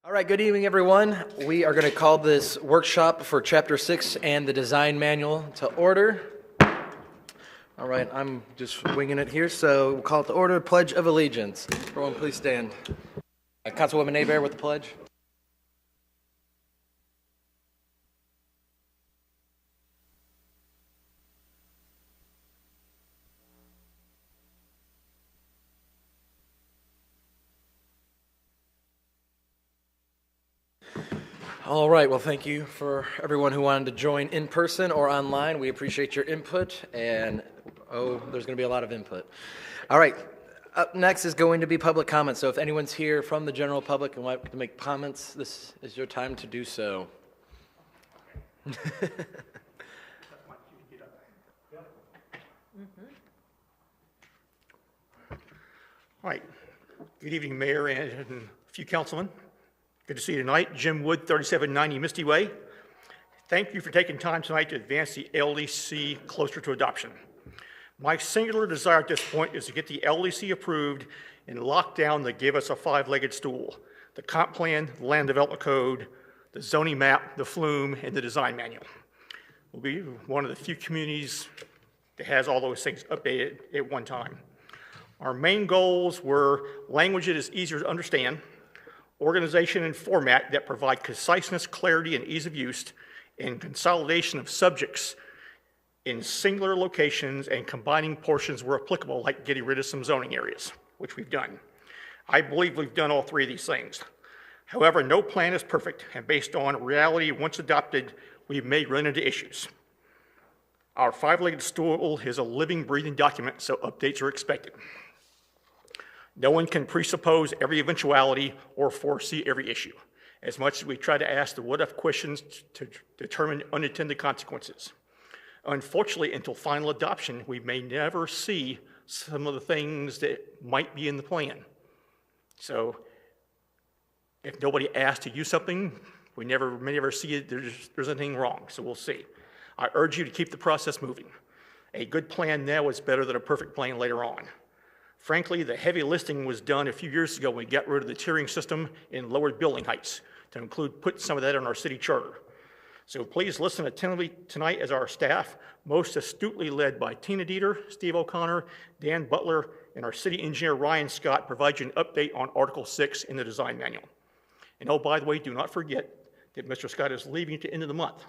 All right, good evening, everyone. We are going to call this workshop for Chapter 6 and the Design Manual to order. All right, I'm just winging it here, so we'll call it to order. Pledge of Allegiance. Everyone, please stand. Councilwoman Abear with the pledge. All right, well, thank you for everyone who wanted to join in person or online. We appreciate your input, and there's going to be a lot of input. All right, up next is going to be public comments. So if anyone's here from the general public and would like to make comments, this is your time to do so. All right. Good evening, Mayor and a few councilmen. Good to see you tonight. Jim Wood, 3790 Misty Way. Thank you for taking time tonight to advance the LDC closer to adoption. My singular desire at this point is to get the LDC approved and lock down the give us a five-legged stool: the comp plan, the land development code, the zoning map, the flume, and the design manual. We'll be one of the few communities that has all those things updated at one time. Our main goals were language that is easier to understand, organization and format that provide conciseness, clarity, and ease of use, and consolidation of subjects in singular locations and combining portions where applicable, like getting rid of some zoning areas, which we've done. I believe we've done all three of these things. However, no plan is perfect, and based on reality, once adopted, we may run into issues. Our five-legged stool is a living, breathing document, so updates are expected. No one can presuppose every eventuality or foresee every issue, as much as we try to ask the what-if questions to determine unintended consequences. Unfortunately, until final adoption, we may never see some of the things that might be in the plan. So if nobody asks to use something, we may never see it, there's anything wrong, so we'll see. I urge you to keep the process moving. A good plan now is better than a perfect plan later on. Frankly, the heavy lifting was done a few years ago when we got rid of the tiering system and lowered building heights to include putting some of that in our city charter. So please listen attentively tonight as our staff, most astutely led by Tina Dieter, Steve O'Connor, Dan Butler, and our city engineer Ryan Scott, provide you an update on Article 6 in the design manual. And oh, by the way, do not forget that Mr. Scott is leaving at the end of the month.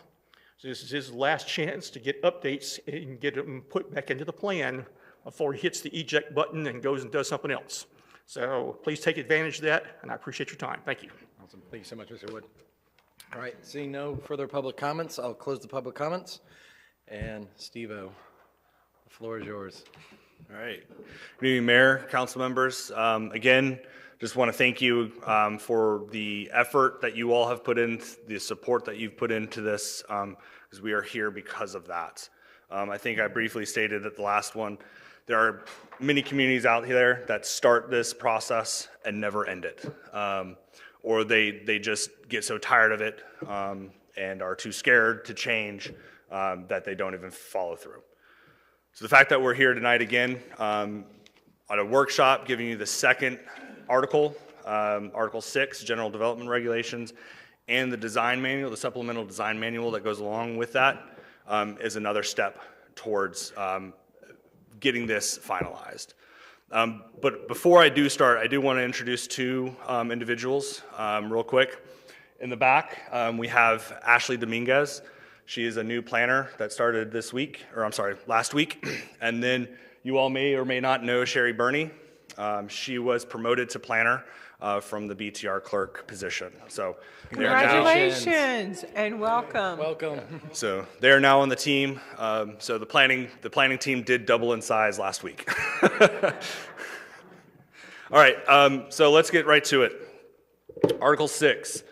So this is his last chance to get updates and get them put back into the plan before he hits the eject button and goes and does something else. So please take advantage of that, and I appreciate your time. Thank you. Awesome. Thank you so much, Mr. Wood. All right, seeing no further public comments, I'll close the public comments. And Steve-O, the floor is yours. All right. Good evening, Mayor, council members. Again, just want to thank you for the effort that you all have put in, the support that you've put into this, because we are here because of that. I think I briefly stated at the last one, there are many communities out there that start this process and never end it. Or they just get so tired of it and are too scared to change that they don't even follow through. So the fact that we're here tonight again on a workshop giving you the second article, Article 6, General Development Regulations, and the design manual, the supplemental design manual that goes along with that, is another step towards getting this finalized. But before I do start, I do want to introduce two individuals real quick. In the back, we have Ashley Dominguez. She is a new planner that started last week. And then you all may or may not know Sherry Burney. She was promoted to planner from the BTR clerk position. So congratulations and welcome. Welcome. So they are now on the team. So the planning team did double in size last week. All right, so let's get right to it. Article 6.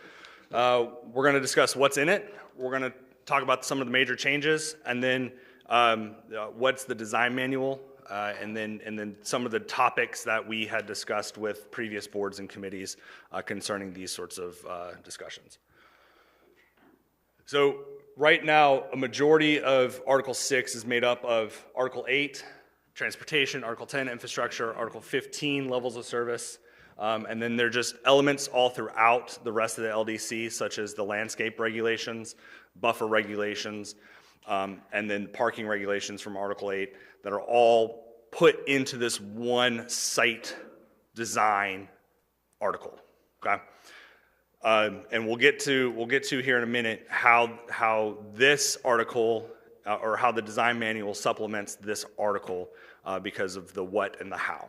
We're going to discuss what's in it. We're going to talk about some of the major changes, and then what's the design manual, and then some of the topics that we had discussed with previous boards and committees concerning these sorts of discussions. So right now, a majority of Article 6 is made up of Article 8, transportation, Article 10, infrastructure, Article 15, levels of service, And then there are just elements all throughout the rest of the LDC, such as the landscape regulations, buffer regulations, and then parking regulations from Article 8 that are all put into this one site design article, okay? And we'll get to here in a minute how this article or how the design manual supplements this article because of the what and the how.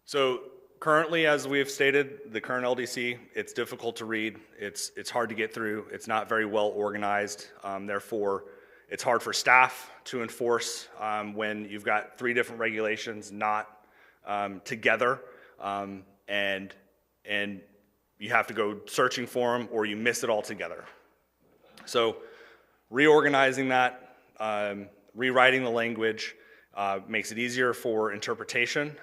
So currently, as we have stated, the current LDC, it's difficult to read. It's hard to get through. It's not very well organized. Therefore, it's hard for staff to enforce when you've got 3 different regulations not together, and you have to go searching for them, or you miss it altogether. So reorganizing that, rewriting the language makes it easier for interpretation,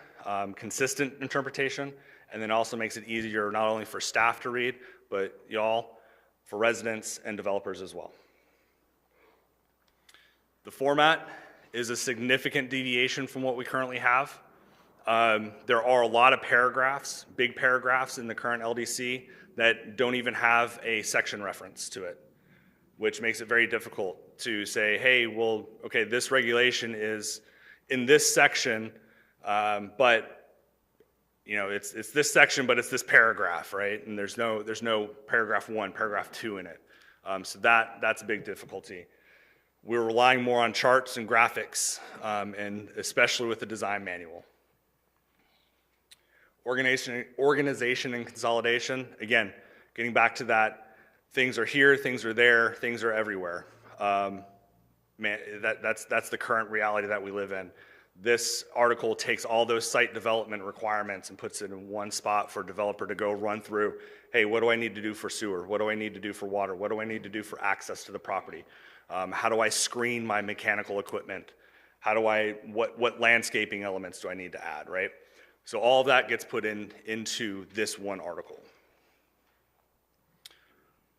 consistent interpretation, and then also makes it easier not only for staff to read, but y'all, for residents and developers as well. The format is a significant deviation from what we currently have. There are a lot of paragraphs, big paragraphs in the current LDC that don't even have a section reference to it, which makes it very difficult to say, hey, well, okay, this regulation is in this section, but you know, it's this section, but it's this paragraph, right? And there's no paragraph 1, paragraph 2 in it. So that's a big difficulty. We're relying more on charts and graphics, and especially with the design manual. Organization and consolidation, again, getting back to that, things are here, things are there, things are everywhere. That's the current reality that we live in. This article takes all those site development requirements and puts it in one spot for a developer to go run through, hey, what do I need to do for sewer? What do I need to do for water? What do I need to do for access to the property? How do I screen my mechanical equipment? What landscaping elements do I need to add, right? So all of that gets put into this one article.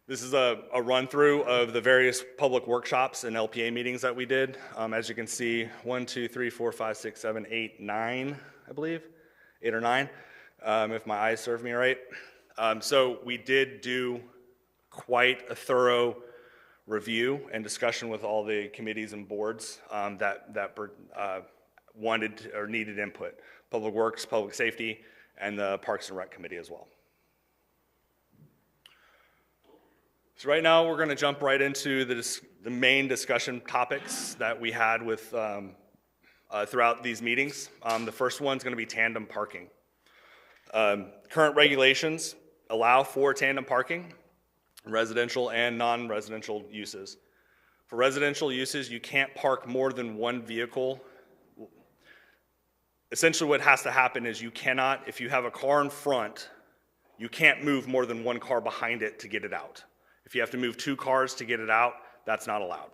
This is a run through of the various public workshops and LPA meetings that we did. As you can see, 1, 2, 3, 4, 5, 6, 7, 8, 9, I believe, 8 or 9, if my eyes serve me right. So we did do quite a thorough review and discussion with all the committees and boards that wanted or needed input. Public Works, Public Safety, and the Parks and Rec Committee as well. So right now we're going to jump right into the main discussion topics that we had with throughout these meetings. The first one's going to be tandem parking. Current regulations allow for tandem parking, residential and non-residential uses. For residential uses, you can't park more than one vehicle. Essentially what has to happen is you cannot, if you have a car in front, you can't move more than one car behind it to get it out. If you have to move 2 cars to get it out, that's not allowed.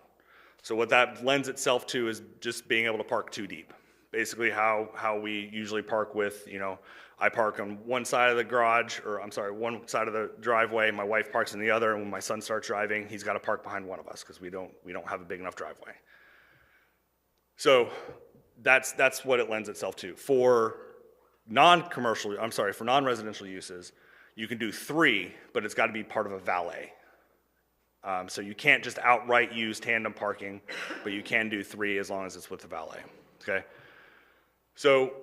So what that lends itself to is just being able to park 2 deep. Basically how we usually park with, you know, I park on one side of the garage, or I'm sorry, one side of the driveway, my wife parks on the other, and when my son starts driving, he's got to park behind one of us because we don't have a big enough driveway. So that's what it lends itself to. For non-residential uses, you can do 3, but it's got to be part of a valet. So you can't just outright use tandem parking, but you can do 3 as long as it's with the valet, okay? So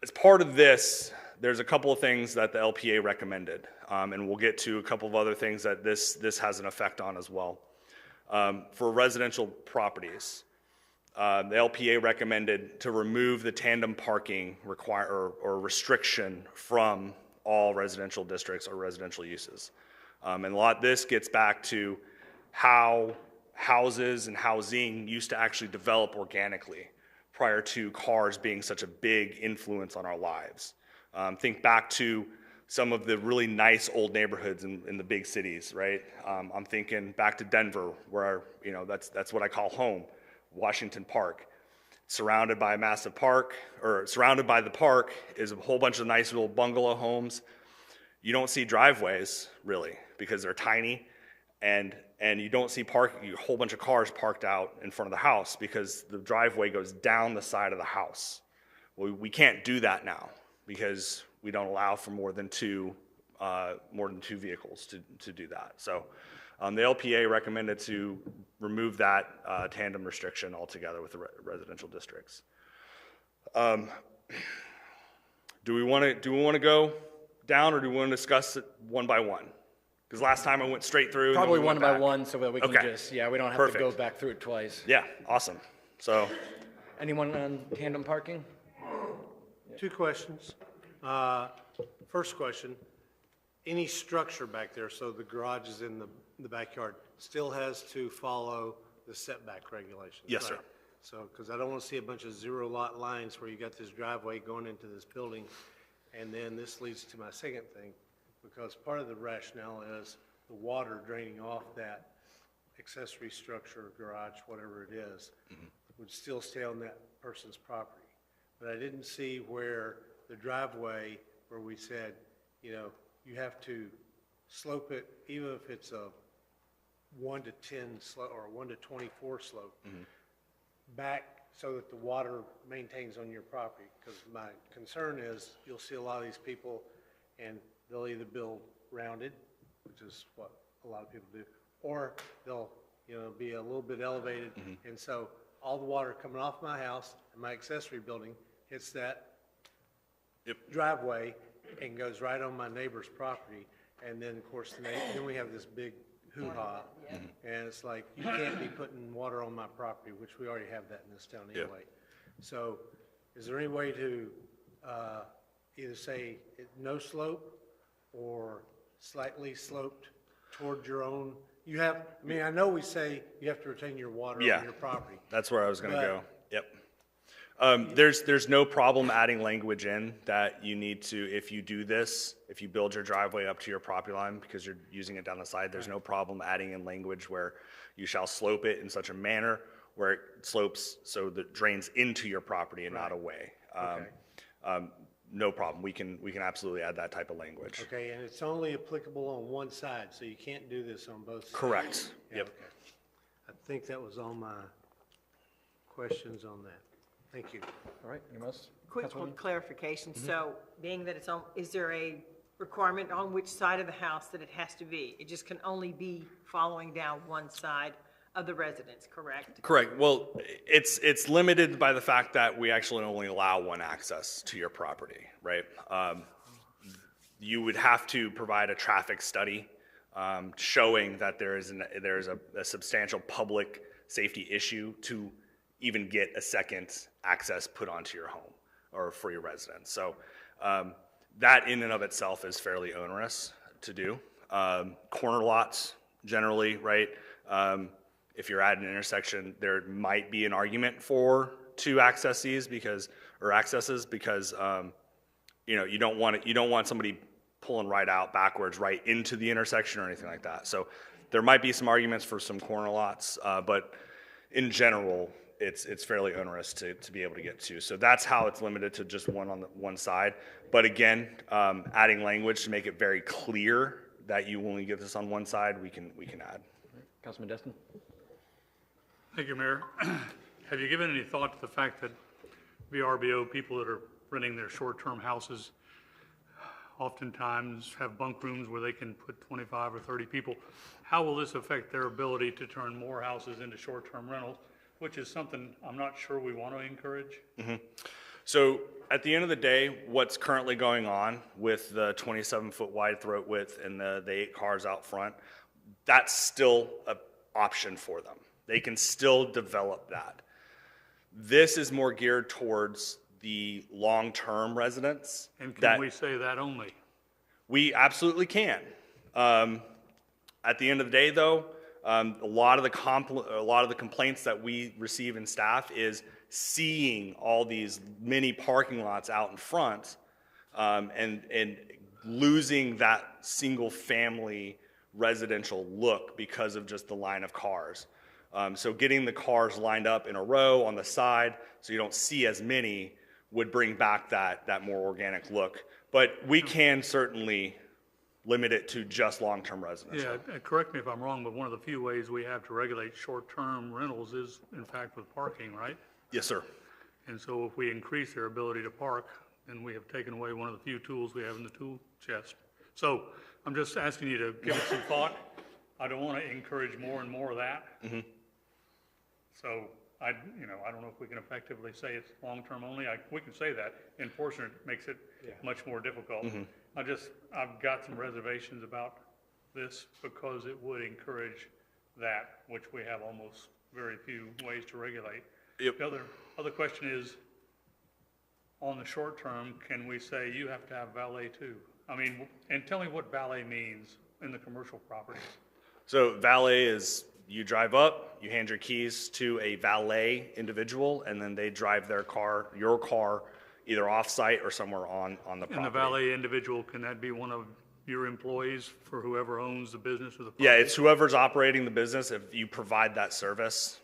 as part of this, there's a couple of things that the LPA recommended, and we'll get to a couple of other things that this has an effect on as well. For residential properties, the LPA recommended to remove the tandem parking or restriction from all residential districts or residential uses. And a lot of this gets back to how houses and housing used to actually develop organically prior to cars being such a big influence on our lives. Think back to some of the really nice old neighborhoods in the big cities, right? I'm thinking back to Denver, where that's what I call home, Washington Park. Surrounded by a massive park, or surrounded by the park is a whole bunch of nice little bungalow homes. You don't see driveways, really, because they're tiny, and you don't see a whole bunch of cars parked out in front of the house because the driveway goes down the side of the house. Well, we can't do that now because we don't allow for more than two vehicles to do that. So the LPA recommended to remove that tandem restriction altogether with the residential districts. Do we want to go down, or do we want to discuss it one by one? Because last time I went straight through. Probably and then we one went by back. one so that we can Okay. we don't have Perfect. to go back through it twice. Yeah, awesome. So, Anyone on tandem parking? Two questions. First question, any structure back there, so the garage is in the backyard, still has to follow the setback regulations? Yes, sir. right? So, because I don't want to see a bunch of zero lot lines where you got this driveway going into this building. And then this leads to my second thing, because part of the rationale is the water draining off that accessory structure, garage, whatever it is, would still stay on that person's property. But I didn't see where the driveway, where we said, you know, you have to slope it, even if it's a 1 to 10 slope or 1 to 24 slope, back so that the water maintains on your property. Because my concern is you'll see a lot of these people and they'll either build rounded, which is what a lot of people do, or they'll, you know, be a little bit elevated. And so all the water coming off my house and my accessory building hits that driveway and goes right on my neighbor's property. And then, of course, then we have this big hoo-ha. And it's like, you can't be putting water on my property, which we already have that in this town anyway. So is there any way to either say no slope or slightly sloped toward your own? You have, I mean, I know we say you have to retain your water on your property. that's where I was going to But- go. Yep. There's no problem adding language in that you need to, if you do this, if you build your driveway up to your property line because you're using it down the side, there's no problem adding in language where you shall slope it in such a manner where it slopes so that it drains into your property and not away. No problem. We can absolutely add that type of language. Okay, and it's only applicable on one side, so you can't do this on both sides? Correct. Yeah, Yep. okay. I think that was all my questions on that. Thank you. All right, anyone else? Quick clarification. So being that it's on, is there a requirement on which side of the house that it has to be? It just can only be following down one side of the residence, correct? Correct. Well, it's limited by the fact that we actually only allow one access to your property, right? You would have to provide a traffic study showing that there is a substantial public safety issue to even get a second access put onto your home or for your residence. So that in and of itself is fairly onerous to do. Corner lots generally, right? If you're at an intersection, there might be an argument for two accesses because you know, you don't want somebody pulling right out backwards right into the intersection or anything like that. So there might be some arguments for some corner lots, but in general, it's fairly onerous to be able to get to. So that's how it's limited to just one on the one side. But again, adding language to make it very clear that you only get this on one side, we can add. Councilman Destin? Thank you, Mayor. Have you given any thought to the fact that VRBO, people that are renting their short-term houses, oftentimes have bunk rooms where they can put 25 or 30 people? How will this affect their ability to turn more houses into short-term rentals, which is something I'm not sure we want to encourage? So at the end of the day, what's currently going on with the 27-foot wide throat width and the 8 cars out front, that's still an option for them. They can still develop that. This is more geared towards the long-term residents. And can we say that only? We absolutely can. At the end of the day, though, a lot of the complaints that we receive in staff is seeing all these mini parking lots out in front, and losing that single-family residential look because of just the line of cars. So getting the cars lined up in a row on the side so you don't see as many would bring back that more organic look. But we can certainly limit it to just long-term residents. Yeah, correct me if I'm wrong, but one of the few ways we have to regulate short-term rentals is, in fact, with parking, right? Yes, sir. And so if we increase their ability to park, then we have taken away one of the few tools we have in the tool chest. So I'm just asking you to give it some thought. I don't want to encourage more and more of that. So I don't know if we can effectively say it's long-term only. We can say that. Enforcement makes it much more difficult. I've got some reservations about this because it would encourage that, which we have almost very few ways to regulate. Yep. The other question is, on the short term, can we say you have to have valet too? I mean, and tell me what valet means in the commercial properties. So valet is you drive up, you hand your keys to a valet individual, and then they drive their car, your car, either off-site or somewhere on the property. And the valet individual, can that be one of your employees for whoever owns the business or the property? Yeah, it's whoever's operating the business. If you provide that service,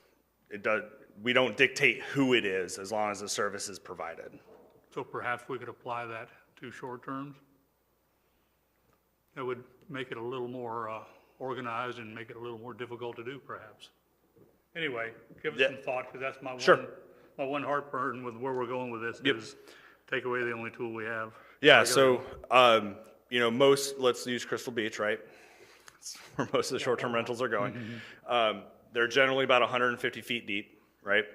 we don't dictate who it is as long as the service is provided. So perhaps we could apply that to short terms? That would make it a little more organized and make it a little more difficult to do, perhaps. Anyway, give it some thought, because that's my one heartburn with where we're going with this is take away the only tool we have. Yeah, so, let's use Crystal Beach, right? That's where most of the short-term rentals are going. They're generally about 150 feet deep, right?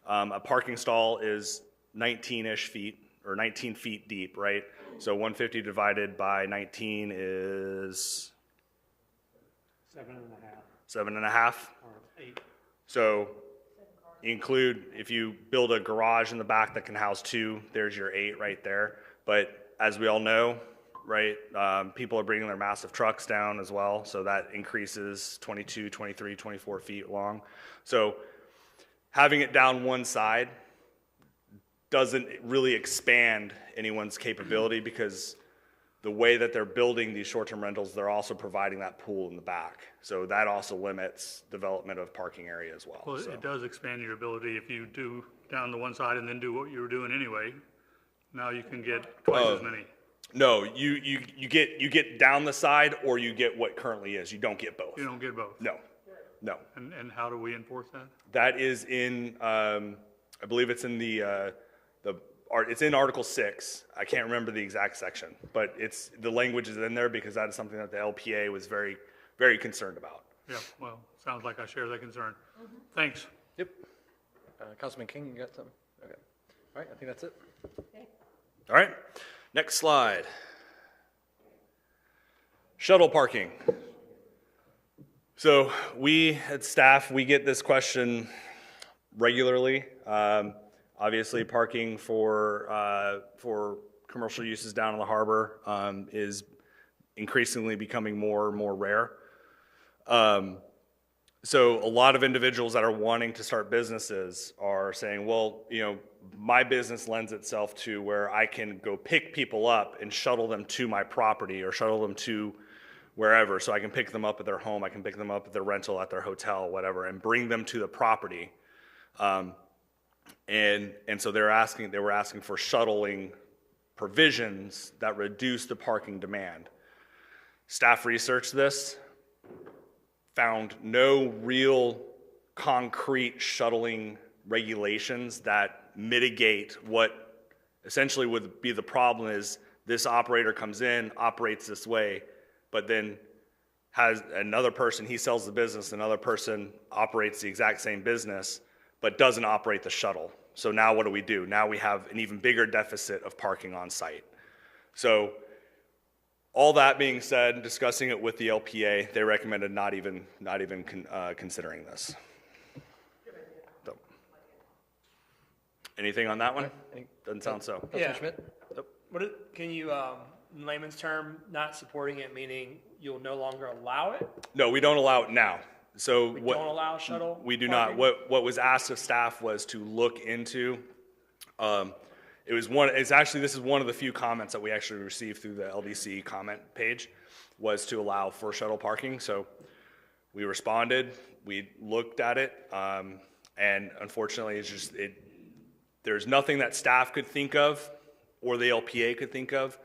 A parking stall is 19-ish feet, or 19 feet deep, right? So 150 divided by 19 is 7.5. 7.5. Or 8. So include, if you build a garage in the back that can house 2, there's your 8 right there. But as we all know, right, people are bringing their massive trucks down as well. So that increases 22, 23, 24 feet long. So having it down one side doesn't really expand anyone's capability, because the way that they're building these short-term rentals, they're also providing that pool in the back. So that also limits development of parking area as well. Well, So. it does expand your ability if you do down the one side and then do what you were doing anyway. Now you can get twice as many. No, you get down the side, or you get what currently is. You don't get both. You don't get both. No. And how do we enforce that? That is in, I believe it's in it's in Article 6. I can't remember the exact section, but the language is in there because that is something that the LPA was very, very concerned about. Yeah, well, sounds like I share that concern. Thanks. Yep. Councilman King, you got something? Okay. All right, I think that's it. All right, next slide. Shuttle parking. So we at staff, we get this question regularly. Obviously, parking for commercial uses down in the harbor is increasingly becoming more and more rare. So a lot of individuals that are wanting to start businesses are saying, well, my business lends itself to where I can go pick people up and shuttle them to my property or shuttle them to wherever. So I can pick them up at their home, I can pick them up at their rental, at their hotel, whatever, and bring them to the property. And so they were asking for shuttling provisions that reduce the parking demand. Staff researched this, found no real concrete shuttling regulations that mitigate what essentially would be the problem is this operator comes in, operates this way, but then has another person, he sells the business, another person operates the exact same business, but doesn't operate the shuttle. So now what do? Now we have an even bigger deficit of parking on site. So all that being said, discussing it with the LPA, they recommended not even considering this. So, anything on that one? Doesn't sound so. Yeah. Schmidt? Can you, in layman's term, not supporting it, meaning you'll no longer allow it? No, we don't allow it now. So We don't allow shuttle? We do parking? not. What was asked of staff was to look into. This is one of the few comments that we actually received through the LDC comment page, was to allow for shuttle parking. So we responded, we looked at it, and unfortunately, there's nothing that staff could think of or the LPA could think of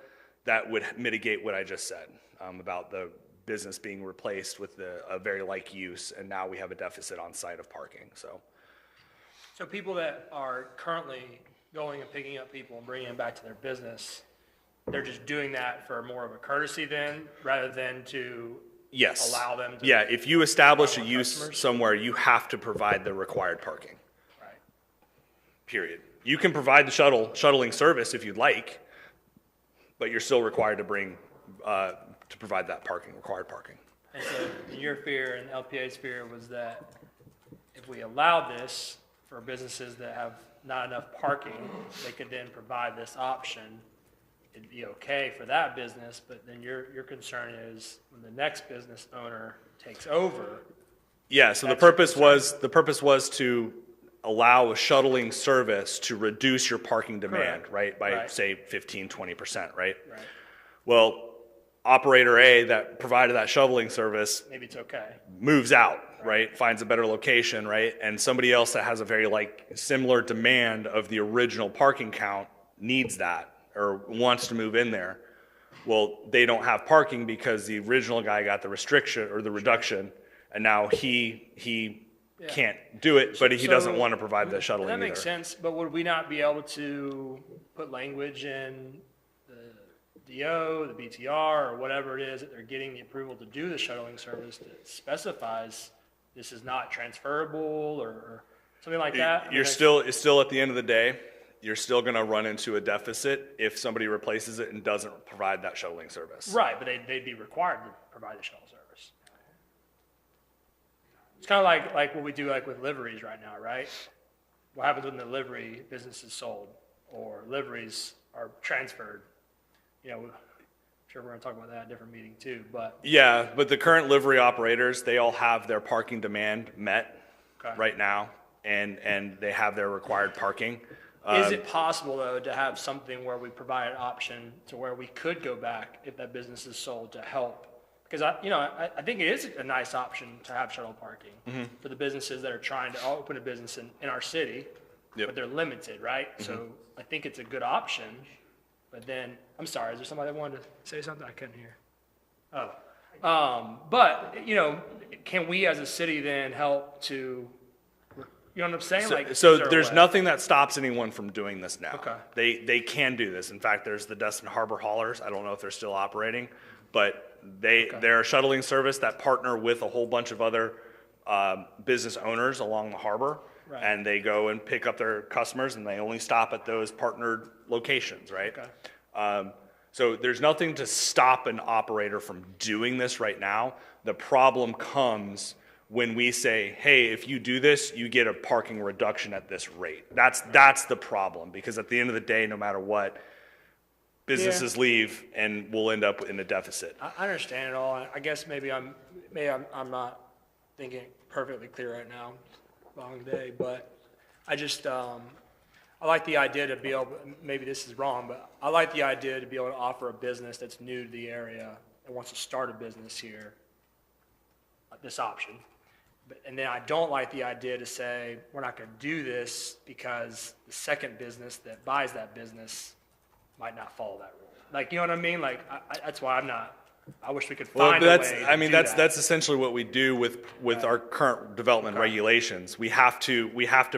that would mitigate what I just said about the business being replaced with a very like use, and now we have a deficit on site of parking. So So people that are currently going and picking up people and bringing them back to their business, they're just doing that for more of a courtesy then, rather than to Yes. allow them to. Yeah, if you establish a allow use customers? somewhere, you have to provide the required parking, Right. period. You can provide the shuttling service if you'd like, but you're still required to to provide that required parking. And so your fear and LPA's fear was that if we allow this for businesses that have not enough parking, they could then provide this option. It'd be okay for that business, but then your concern is when the next business owner takes over. Yeah, so the purpose was to allow a shuttling service to reduce your parking demand, Correct. right? By Right. say 15, 20%, right? Right. Well, operator A that provided that shoveling service Maybe it's okay. moves out, right? Finds a better location, right? And somebody else that has a very similar demand of the original parking count needs that or wants to move in there. Well, they don't have parking because the original guy got the restriction or the reduction, and now he can't do it, but he doesn't want to provide the shuttling That either. makes sense, but would we not be able to put language in the DO, the BTR, or whatever it is that they're getting the approval to do the shuttling service that specifies this is not transferable or something like that? I mean, It's still at the end of the day, you're still going to run into a deficit if somebody replaces it and doesn't provide that shuttling service. Right, but they'd be required to provide the shuttle service. It's kind of like what we do with liveries right now, right? What happens when the livery business is sold or liveries are transferred? I'm sure we're going to talk about that at a different meeting too, but. Yeah, but the current livery operators, they all have their parking demand met Okay. right now, and they have their required parking. Is it possible, though, to have something where we provide an option to where we could go back if that business is sold to help? Because I think it is a nice option to have shuttle parking for the businesses that are trying to open a business in our city, Yep. but they're limited, right? So I think it's a good option, but then, I'm sorry, is there somebody that wanted to say something? I couldn't hear. But, can we as a city then help to, you know what I'm saying? Is So there a there's way? nothing that stops anyone from doing this now. Okay. They can do this. In fact, there's the Destin Harbor haulers. I don't know if they're still operating, but they're a shuttling service that partner with a whole bunch of other business owners along the harbor. Right. And they go and pick up their customers, and they only stop at those partnered locations, right? Okay. So there's nothing to stop an operator from doing this right now. The problem comes when we say, hey, if you do this, you get a parking reduction at this rate. That's the problem, because at the end of the day, no matter what, businesses leave and we'll end up in a deficit. I understand it all. I guess maybe I'm not thinking perfectly clear right now. Long day, but I just I like the idea to be able. Maybe this is wrong, but I like the idea to be able to offer a business that's new to the area and wants to start a business here. This option, and then I don't like the idea to say we're not going to do this because the second business that buys that business might not follow that rule. You know what I mean? That's why I'm not. I wish we could find a way to do that. That's essentially what we do with our current development regulations. We have to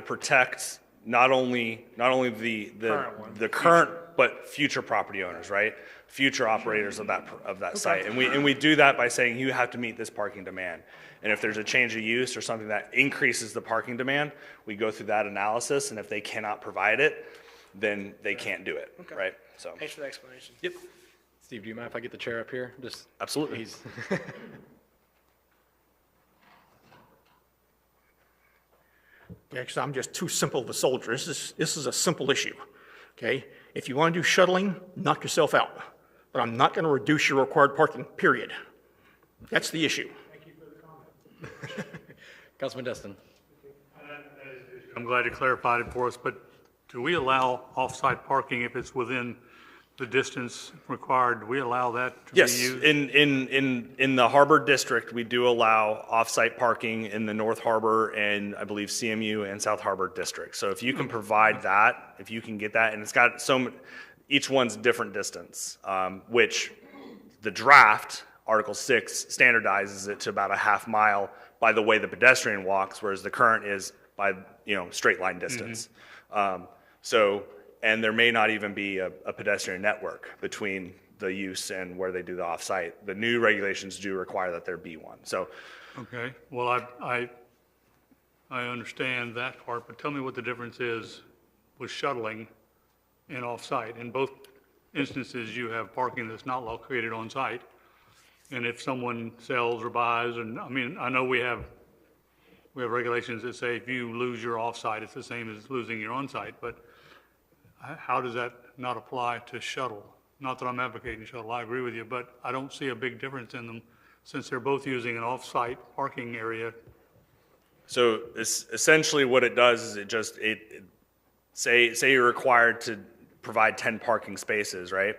protect not only the current but future property owners, right? Future operators of that site, and we do that by saying you have to meet this parking demand. And if there's a change of use or something that increases the parking demand, we go through that analysis, and if they cannot provide it, then they can't do it, right? So. Thanks for the explanation. Yep. Steve, do you mind if I get the chair up here? Just Absolutely. He's Yeah, because I'm just too simple of a soldier. This is a simple issue, okay? If you want to do shuttling, knock yourself out. But I'm not going to reduce your required parking, period. That's the issue. Councilman Destin. I'm glad you clarified it for us, but do we allow off-site parking if it's within the distance required? Do we allow that to be Yes, used? in the Harbor District, we do allow off-site parking in the North Harbor and I believe CMU and South Harbor District. So if you can provide that, if you can get that, and it's got each one's different distance, which the draft, Article 6, standardizes it to about a half mile by the way the pedestrian walks, whereas the current is by straight line distance. So and there may not even be a pedestrian network between the use and where they do the off-site. The new regulations do require that there be one. So Okay, well, I understand that part, but tell me what the difference is with shuttling and off-site. In both instances, you have parking that's not located on-site. And if someone sells or buys, and, I mean, I know we have regulations that say if you lose your off-site, it's the same as losing your on-site, but how does that not apply to shuttle? Not that I'm advocating shuttle, I agree with you, but I don't see a big difference in them since they're both using an off-site parking area. So essentially what it does is say you're required to provide 10 parking spaces, right?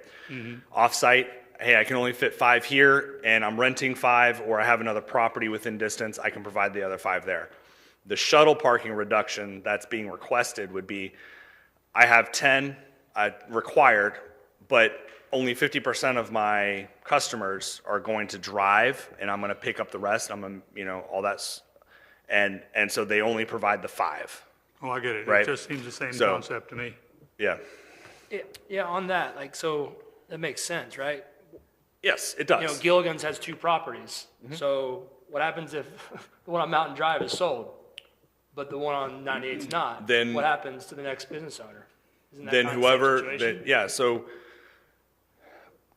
Off-site, hey, I can only fit 5 here and I'm renting 5, or I have another property within distance, I can provide the other 5 there. The shuttle parking reduction that's being requested would be, I have 10 required, but only 50% of my customers are going to drive, and I'm going to pick up the rest. I'm going to, all that's, and so they only provide the 5. Oh, I get it. Right. It just seems the same So- concept to me. Yeah. Yeah, on that, like, so that makes sense, right? Yes, it You know, does. Gilligan's has 2 properties. So what happens if the one on Mountain Drive is sold, but the one on 98's not? Then- what happens to the next business owner? Isn't that Then kind of the same whoever, situation? yeah, so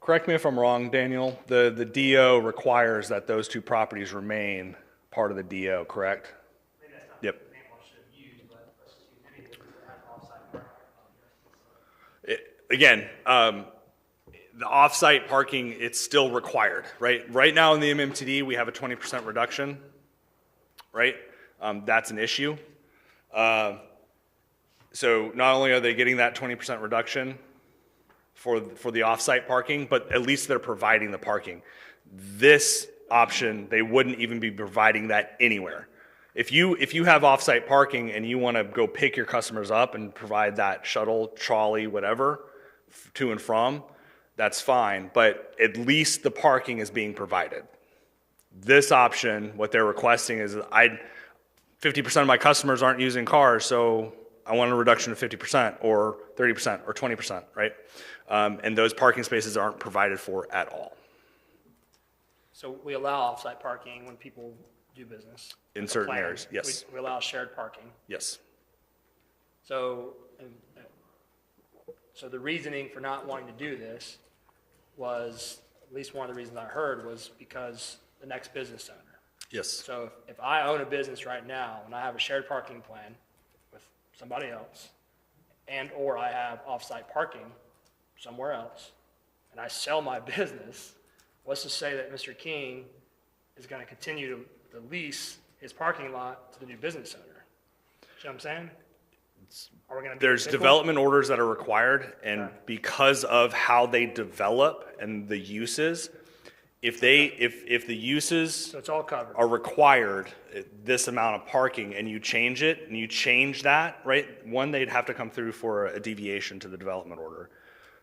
correct me if I'm wrong, Daniel, the DO requires that those 2 properties remain part of the DO, correct? Yep. Again, the off-site parking, it's still required, right? Right now in the MMTD, we have a 20% reduction, right? That's an issue. So not only are they getting that 20% reduction for the off-site parking, but at least they're providing the parking. This option, they wouldn't even be providing that anywhere. If you have off-site parking and you want to go pick your customers up and provide that shuttle, trolley, whatever, to and from, that's fine, but at least the parking is being provided. This option, what they're requesting is 50% of my customers aren't using cars, so I want a reduction of 50% or 30% or 20%, right? And those parking spaces aren't provided for at all. So we allow off-site parking when people do business? In With a certain plan. areas, yes. We allow shared parking. Yes. So, so the reasoning for not wanting to do this was, at least one of the reasons I heard, was because the next business owner. Yes. So if I own a business right now and I have a shared parking plan with somebody else, and or I have off-site parking somewhere else, and I sell my business, what's to say that Mr. King is going to continue to lease his parking lot to the new business owner? See what I'm saying? Are we going to? There's development orders that are required, and because of how they develop and the uses, if the uses So it's all covered. are required this amount of parking and you change it and you change that, right? 1, they'd have to come through for a deviation to the development order.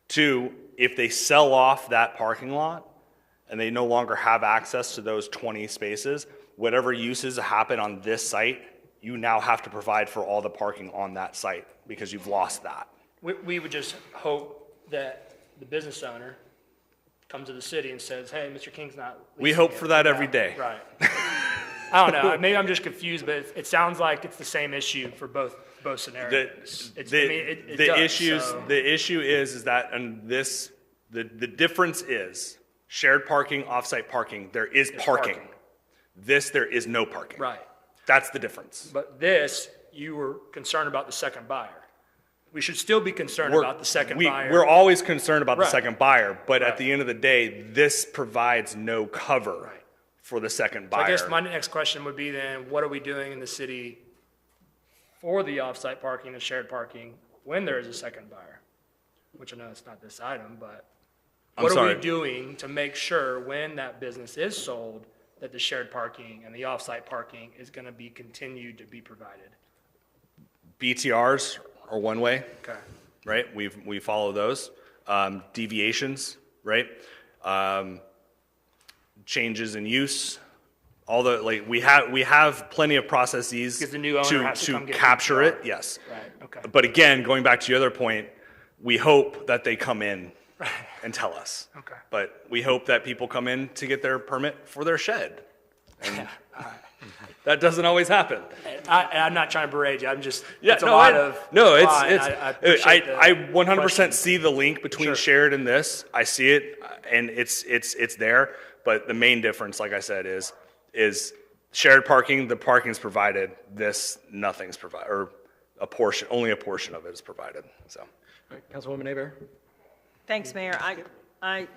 2, if they sell off that parking lot and they no longer have access to those 20 spaces, whatever uses happen on this site, you now have to provide for all the parking on that site because you've lost that. We would just hope that the business owner comes to the city and says, hey, Mr. King's not. We leasing hope it." for that Yeah, every day. Right. I don't know. Maybe I'm just confused, but it sounds like it's the same issue for both scenarios. The issue is that the difference is shared parking, off-site parking, there is parking. This, there is no parking. Right. That's the difference. But this, you were concerned about the second buyer. We should still be concerned about the second buyer. We're always concerned about the Right. second buyer, but Right. at the end of the day, this provides no cover for the second buyer. I guess my next question would be then, what are we doing in the city for the off-site parking and shared parking when there is a second buyer? Which I know it's not this item, but what are we doing to make sure when that business is sold, that the shared parking and the off-site parking is going to be continued to be provided? BTRs are one way, Okay. right? We follow those. Deviations, right? Changes in use. All the we have plenty of processes Because the new owner has to come get a capture BTR. it. Yes. Right, okay. But again, going back to your other point, We hope that they come in and tell us. Okay. But we hope that people come in to get their permit for their shed. And that doesn't always happen. I'm not trying to berate you, I'm just, Yeah, it's a no, lot I- of. no, it's thought, and it's I appreciate the I 100% question. see the link between Sure. shared and this. I see it, and it's there. But the main difference, like I said, is shared parking. The parking's provided. This nothing's provided, or only a portion of it is provided. So. All right, Councilwoman Aber? Thanks, Mayor. I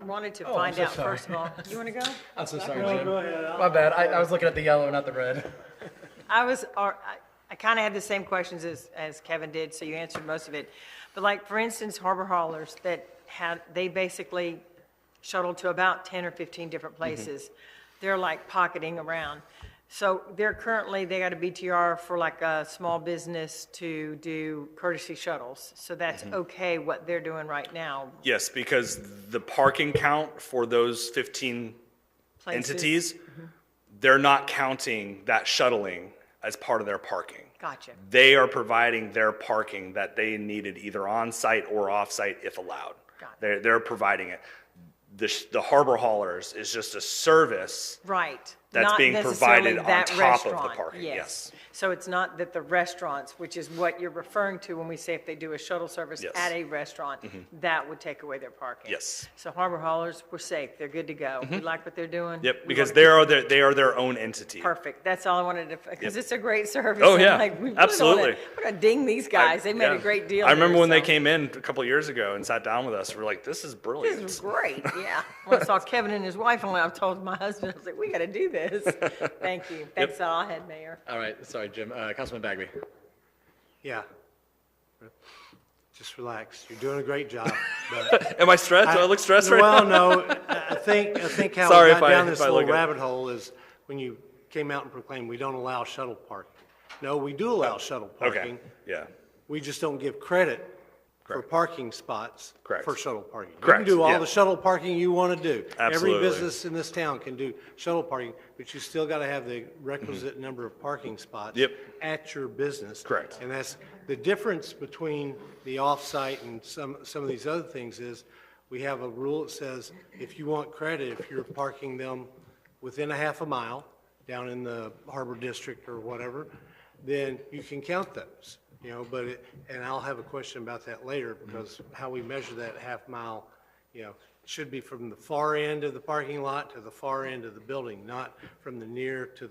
wanted to Oh, I'm find so out, sorry. first of all, you want to go? I'm so sorry, Jim. My bad. I was looking at the yellow, not the red. I kind of had the same questions as Kevin did, so you answered most of it. But like, for instance, harbor haulers they basically shuttle to about 10 or 15 different places. They're like pocketing around. So they got a BTR for like a small business to do courtesy shuttles. So that's okay what they're doing right now. Yes, because the parking count for those 15 Places. entities, they're not counting that shuttling as part of their parking. Gotcha. They are providing their parking that they needed either on-site or off-site if allowed. Got it. They're providing it. The harbor haulers is just a service Right. that's Not being necessarily provided on that top of the restaurant, parking, yes. So it's not that the restaurants, which is what you're referring to when we say if they do a shuttle service Yes. at a restaurant, that would take away their parking. Yes. So harbor haulers, we're safe, they're good to go. We like what they're doing. Yep, We because wanna they are their own entity. keep- Perfect, that's all I wanted to, because it's a great service. Oh, I'm yeah, like, we really absolutely. We're gonna ding these guys, they made Yeah. a great deal I remember here, when they so. came in a couple of years ago and sat down with us. We're like, this is brilliant. This is great, yeah. When I saw Kevin and his wife, and I told my husband, I was like, we gotta do this. Thank you, that's all I had, Mayor. All right, sorry, Jim. Councilman Bagby? Yeah. Just relax. You're doing a great job. But Am I stressed? Do I look stressed right well, now? no, I think how Sorry we if got I- down if this I little look at- rabbit hole is when you came out and proclaimed we don't allow shuttle parking. No, we do allow shuttle Okay, parking. yeah. We just don't give credit for parking spots Correct. for shuttle parking. Correct, You can do all yeah. the shuttle parking you want to do. Absolutely. Every business in this town can do shuttle parking, but you still got to have the requisite number of parking spots Yep. at your business. Correct. And that's the difference between the off-site and some of these other things is we have a rule that says if you want credit, if you're parking them within a half a mile down in the Harbor District or whatever, then you can count those. You know, and I'll have a question about that later because how we measure that half mile, you know, should be from the far end of the parking lot to the far end of the building, not from the near to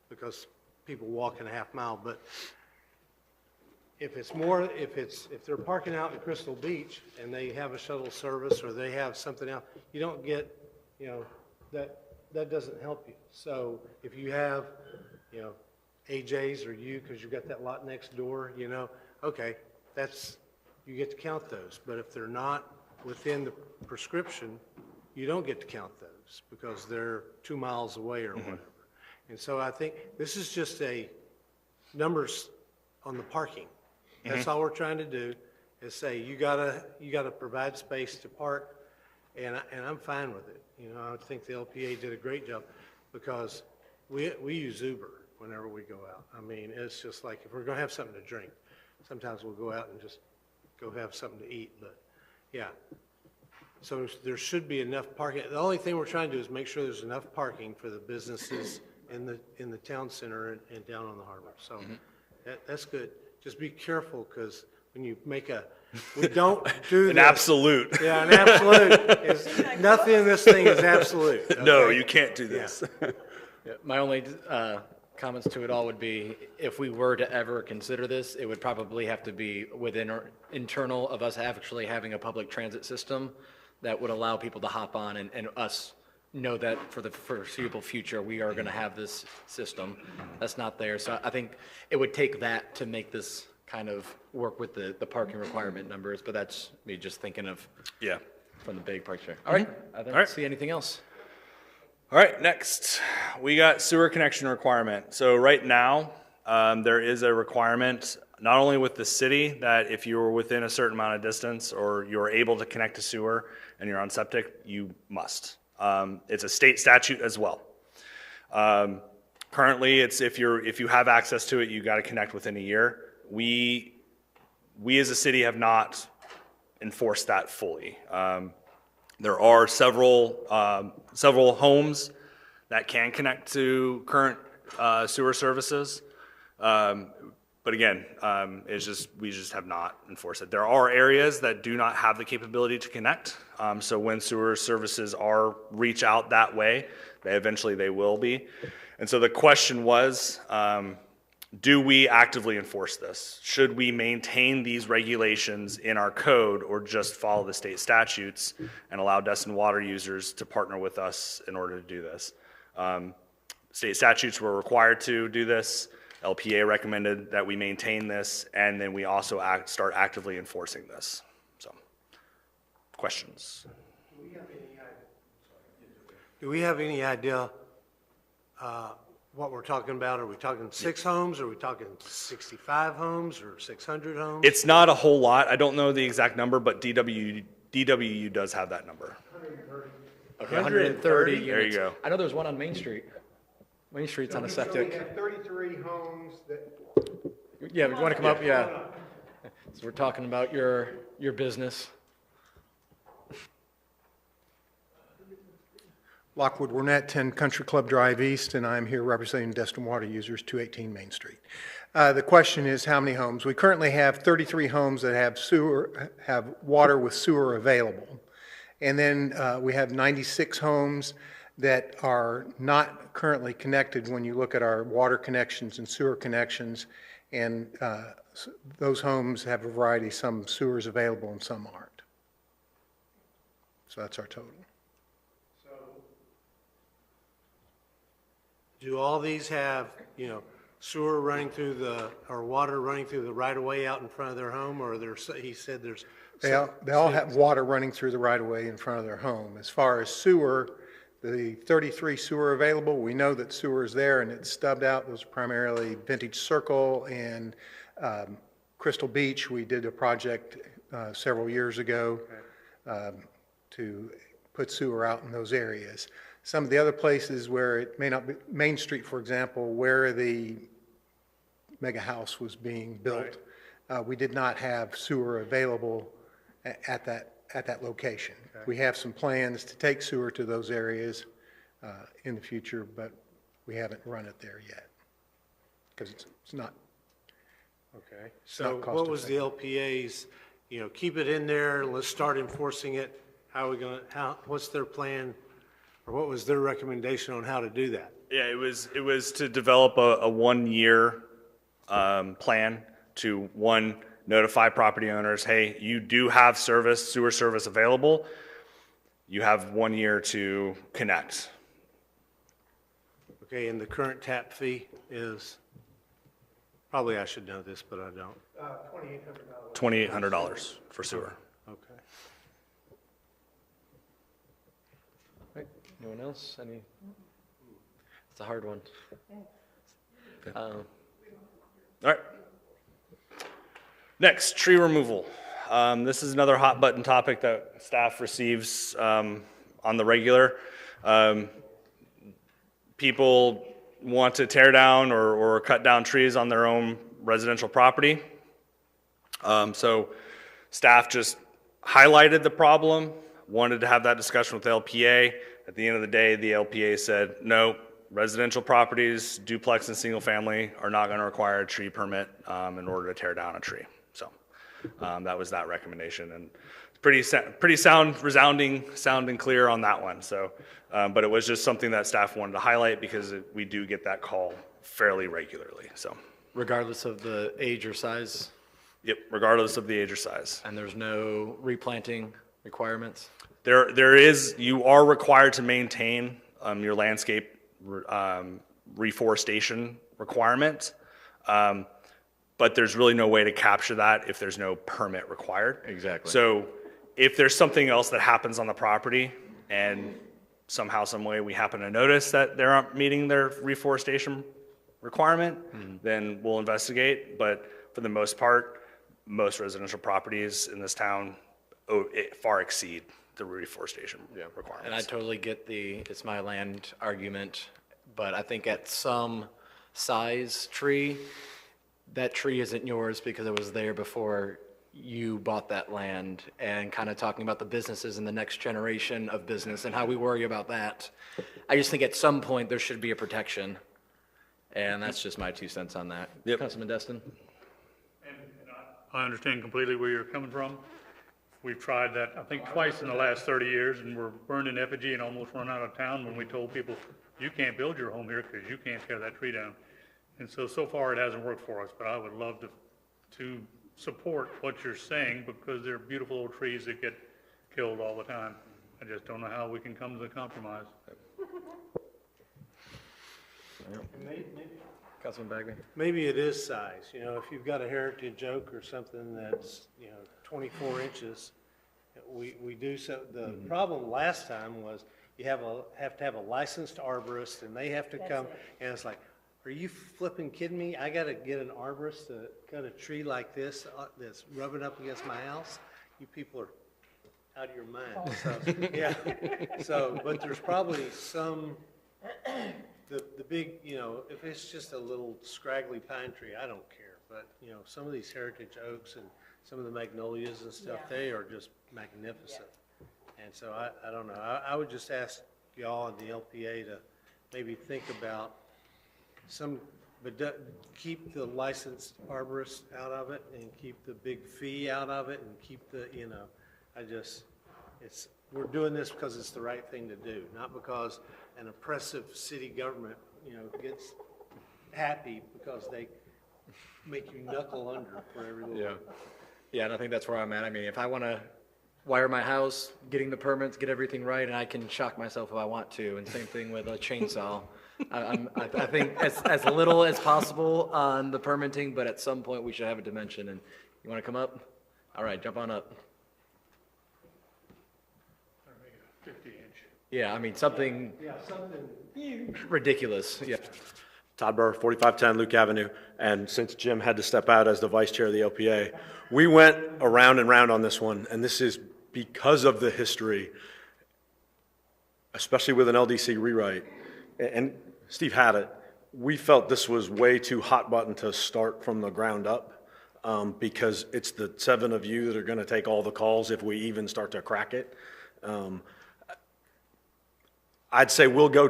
because people walk in a half mile. But if they're parking out in Crystal Beach and they have a shuttle service or they have something else, you don't get, you know, that doesn't help you. So if you have, you know, AJ's or you, because you've got that lot next door, you know, okay, you get to count those. But if they're not within the prescription, you don't get to count those because they're 2 miles away or whatever. And so I think this is just numbers on the parking. That's all we're trying to do is say, you gotta provide space to park, and I'm fine with it. You know, I think the LPA did a great job because we use Uber whenever we go out. I mean, it's just like if we're going to have something to drink, sometimes we'll go out and just go have something to eat. But yeah, so there should be enough parking. The only thing we're trying to do is make sure there's enough parking for the businesses in the town center and down on the harbor. So that's good. Just be careful because when you make we don't do An this. absolute. Yeah, an absolute. Nothing in this thing is absolute. No, okay? you can't do this. Yeah, my only comments to it all would be, if we were to ever consider this, it would probably have to be within or internal of us actually having a public transit system that would allow people to hop on and us know that for the foreseeable future, we are going to have this system. That's not there. So I think it would take that to make this kind of work with the parking requirement numbers, but that's me just thinking of Yeah. from the big picture. All right, I don't All right. see anything else. All right, next, we got sewer connection requirement. So right now, there is a requirement, not only with the city, that if you're within a certain amount of distance or you're able to connect to sewer and you're on septic, you must. It's a state statute as well. Currently, it's if you have access to it, you got to connect within a year. We as a city have not enforce that fully. There are several homes that can connect to current sewer services. But again, we just have not enforced it. There are areas that do not have the capability to connect. So when sewer services reach out that way, eventually they will be. And so the question was, do we actively enforce this? Should we maintain these regulations in our code or just follow the state statutes and allow Destin water users to partner with us in order to do this? State statutes were required to do this. LPA recommended that we maintain this, and then we also start actively enforcing this. So, questions? Do we have any idea what we're talking about? Are we talking 6 homes? Are we talking 65 homes or 600 homes? It's not a whole lot. I don't know the exact number, but DWU does have that number. Okay, 130 units. There you go. I know there's one on Main Street. Main Street's on a septic. We have 33 homes that, Yeah, we want to come up, yeah. So we're talking about your business. Lockwood Wernette, 10 Country Club Drive East, and I'm here representing Destin Water Users, 218 Main Street. The question is how many homes? We currently have 33 homes that have water with sewer available. And then we have 96 homes that are not currently connected when you look at our water connections and sewer connections. And those homes have a variety, some sewers available and some aren't. So that's our total. Do all these have, sewer running through or water running through the right-of-way out in front of their home, or he said there's... They all have water running through the right-of-way in front of their home. As far as sewer, the 33 sewer available, we know that sewer is there and it's stubbed out. Those are primarily Vintage Circle and Crystal Beach. We did a project several years ago to put sewer out in those areas. Some of the other places where it may not be, Main Street, for example, where the mega house was being built, we did not have sewer available at that location. Okay. We have some plans to take sewer to those areas in the future, but we haven't run it there yet because it's not. Okay. So what was the LPA's, keep it in there, let's start enforcing it. What's their plan? Or what was their recommendation on how to do that? Yeah, it was to develop a 1-year plan to, one, notify property owners, hey, you do have sewer service available. You have 1 year to connect. Okay, and the current tap fee is, probably I should know this, but I don't. $2,800 for sewer. Okay. Anyone else? It's a hard one. All right. Next, tree removal. This is another hot button topic that staff receives on the regular. People want to tear down or cut down trees on their own residential property. So staff just highlighted the problem, wanted to have that discussion with the LPA. At the end of the day, the LPA said, no, residential properties, duplex and single family are not going to require a tree permit in order to tear down a tree. So that was that recommendation, and pretty sound, resounding, sound and clear on that one. So, but it was just something that staff wanted to highlight because we do get that call fairly regularly. So, regardless of the age or size? Yep, regardless of the age or size. And there's no replanting requirements? There is, you are required to maintain your landscape reforestation requirement, but there's really no way to capture that if there's no permit required. Exactly. So if there's something else that happens on the property and somehow, some way we happen to notice that they aren't meeting their reforestation requirement, then we'll investigate. But for the most part, most residential properties in this town far exceed the reforestation requirements. And I totally get the it's my land argument, but I think at some size tree, that tree isn't yours because it was there before you bought that land and kind of talking about the businesses and the next generation of business and how we worry about that. I just think at some point there should be a protection. And that's just my 2 cents on that. Yep. Councilman Destin? I understand completely where you're coming from. We've tried that, I think, twice in the last 30 years, and we're burned in effigy and almost run out of town when we told people, you can't build your home here because you can't tear that tree down. And so far it hasn't worked for us, but I would love to support what you're saying because they're beautiful old trees that get killed all the time. I just don't know how we can come to the compromise. Councilman Bagby? Maybe it is size, you know, if you've got a heritage oak or something that's, 24 inches, we do so, the problem last time was you have to have a licensed arborist and they have to come, and it's like, are you flipping kidding me? I gotta get an arborist to cut a tree like this, that's rubbing up against my house? You people are out of your mind, so, yeah. So, but there's probably some, the big, if it's just a little scraggly pine tree, I don't care. But, some of these heritage oaks and some of the magnolias and stuff, they are just magnificent. And so I don't know. I would just ask y'all and the LPA to maybe think about but keep the licensed arborist out of it and keep the big fee out of it and keep the, we're doing this because it's the right thing to do, not because an oppressive city government, gets happy because they make you knuckle under for every little. Yeah. Yeah, and I think that's where I'm at. I mean, if I want to wire my house, getting the permits, get everything right, and I can shock myself if I want to, and same thing with a chainsaw. I think as little as possible on the permitting, but at some point we should have a dimension. And you want to come up? All right, jump on up. 50-inch. Yeah, I mean, something ridiculous, yeah. Todd Burr, 4510 Luke Avenue, and since Jim had to step out as the vice chair of the LPA, we went around and round on this one, and this is because of the history, especially with an LDC rewrite, and Steve had it. We felt this was way too hot button to start from the ground up, because it's the 7 of you that are going to take all the calls if we even start to crack it. I'd say we'll go.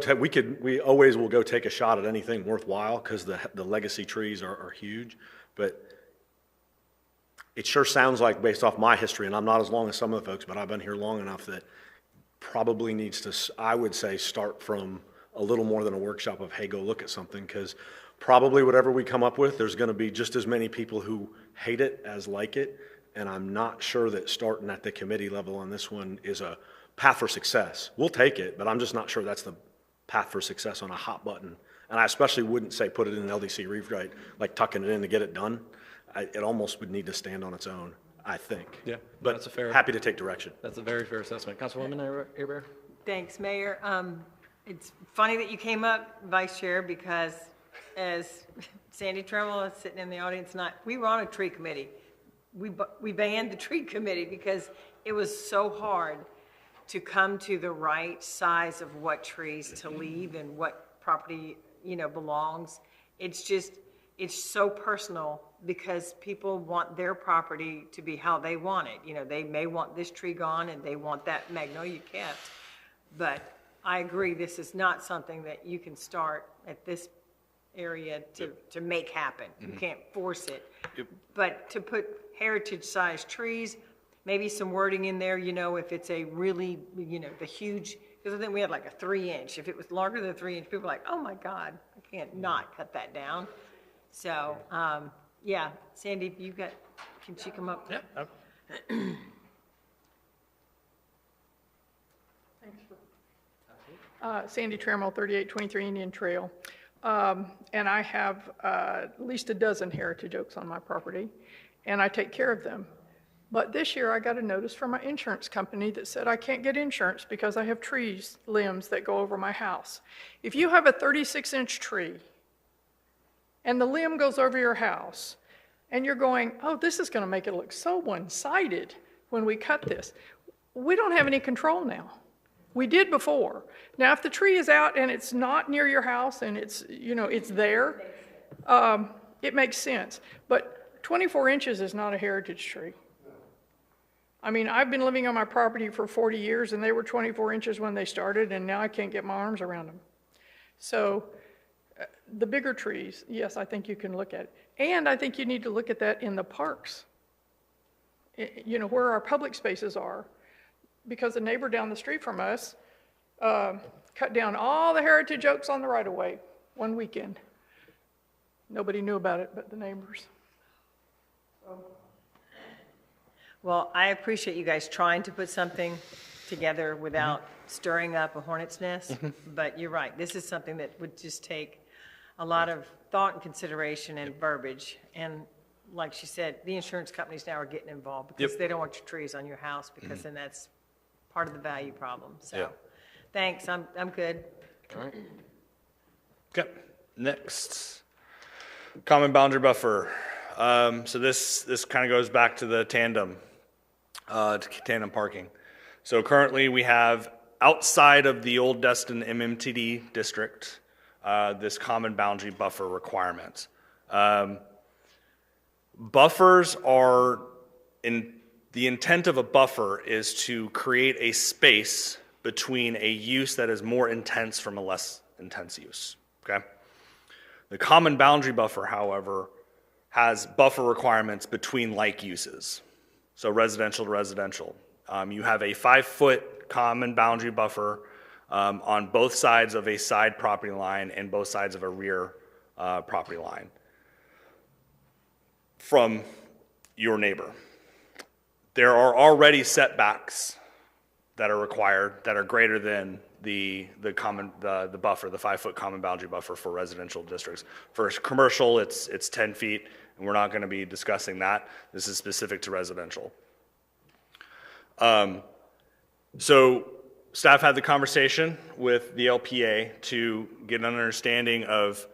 We always will go take a shot at anything worthwhile because the legacy trees are huge. But it sure sounds like, based off my history, and I'm not as long as some of the folks, but I've been here long enough, that probably needs to, I would say, start from a little more than a workshop of, hey, go look at something, because probably whatever we come up with, there's going to be just as many people who hate it as like it. And I'm not sure that starting at the committee level on this one is a path for success. We'll take it, but I'm just not sure that's the path for success on a hot button. And I especially wouldn't say put it in an LDC rewrite, like tucking it in to get it done. It almost would need to stand on its own, I think. Yeah, But that's a fair. happy to take direction. That's a very fair assessment. Councilwoman Abear? Thanks, Mayor. It's funny that you came up, Vice Chair, because as Sandy Tremble is sitting in the audience tonight, we were on a tree committee. We banned the tree committee because it was so hard to come to the right size of what trees to leave and what property, belongs. It's so personal because people want their property to be how they want it. They may want this tree gone and they want that magnolia kept. But I agree, this is not something that you can start at this area to make happen. You can't force it. But to put heritage-sized trees, maybe some wording in there, if it's a really, the huge, because I think we had like a 3-inch. If it was longer than 3 inch, people are like, oh my God, I can't not cut that down. So, yeah, Sandy, can she come up? Yep. Sandy Trammell, 3823 Indian Trail. And I have at least a dozen heritage oaks on my property, and I take care of them. But this year I got a notice from my insurance company that said I can't get insurance because I have trees, limbs that go over my house. If you have a 36-inch tree and the limb goes over your house and you're going, oh, this is going to make it look so one-sided when we cut this, we don't have any control now. We did before. Now, if the tree is out and it's not near your house and it's, it's there, it makes sense. But 24 inches is not a heritage tree. I mean, I've been living on my property for 40 years, and they were 24 inches when they started, and now I can't get my arms around them. So the bigger trees, yes, I think you can look at it. And I think you need to look at that in the parks, you know, where our public spaces are. Because the neighbor down the street from us cut down all the heritage oaks on the right-of-way one weekend. Nobody knew about it but the neighbors. Well, I appreciate you guys trying to put something together without stirring up a hornet's nest, but you're right, this is something that would just take a lot of thought and consideration and verbiage, and like she said, the insurance companies now are getting involved because they don't want your trees on your house, because then that's part of the value problem, so. Thanks, I'm good. All right. Okay, next. Common boundary buffer. So this kind of goes back to the tandem parking. So currently we have, outside of the old Destin MMTD district, this common boundary buffer requirement. Buffers are, the intent of a buffer is to create a space between a use that is more intense from a less intense use, okay? The common boundary buffer, however, has buffer requirements between like uses. So residential to residential. You have a 5-foot common boundary buffer on both sides of a side property line and both sides of a rear property line from your neighbor. There are already setbacks that are required that are greater than the buffer, the 5-foot common boundary buffer for residential districts. For commercial, it's 10 feet, and we're not going to be discussing that. This is specific to residential. So staff had the conversation with the LPA to get an understanding of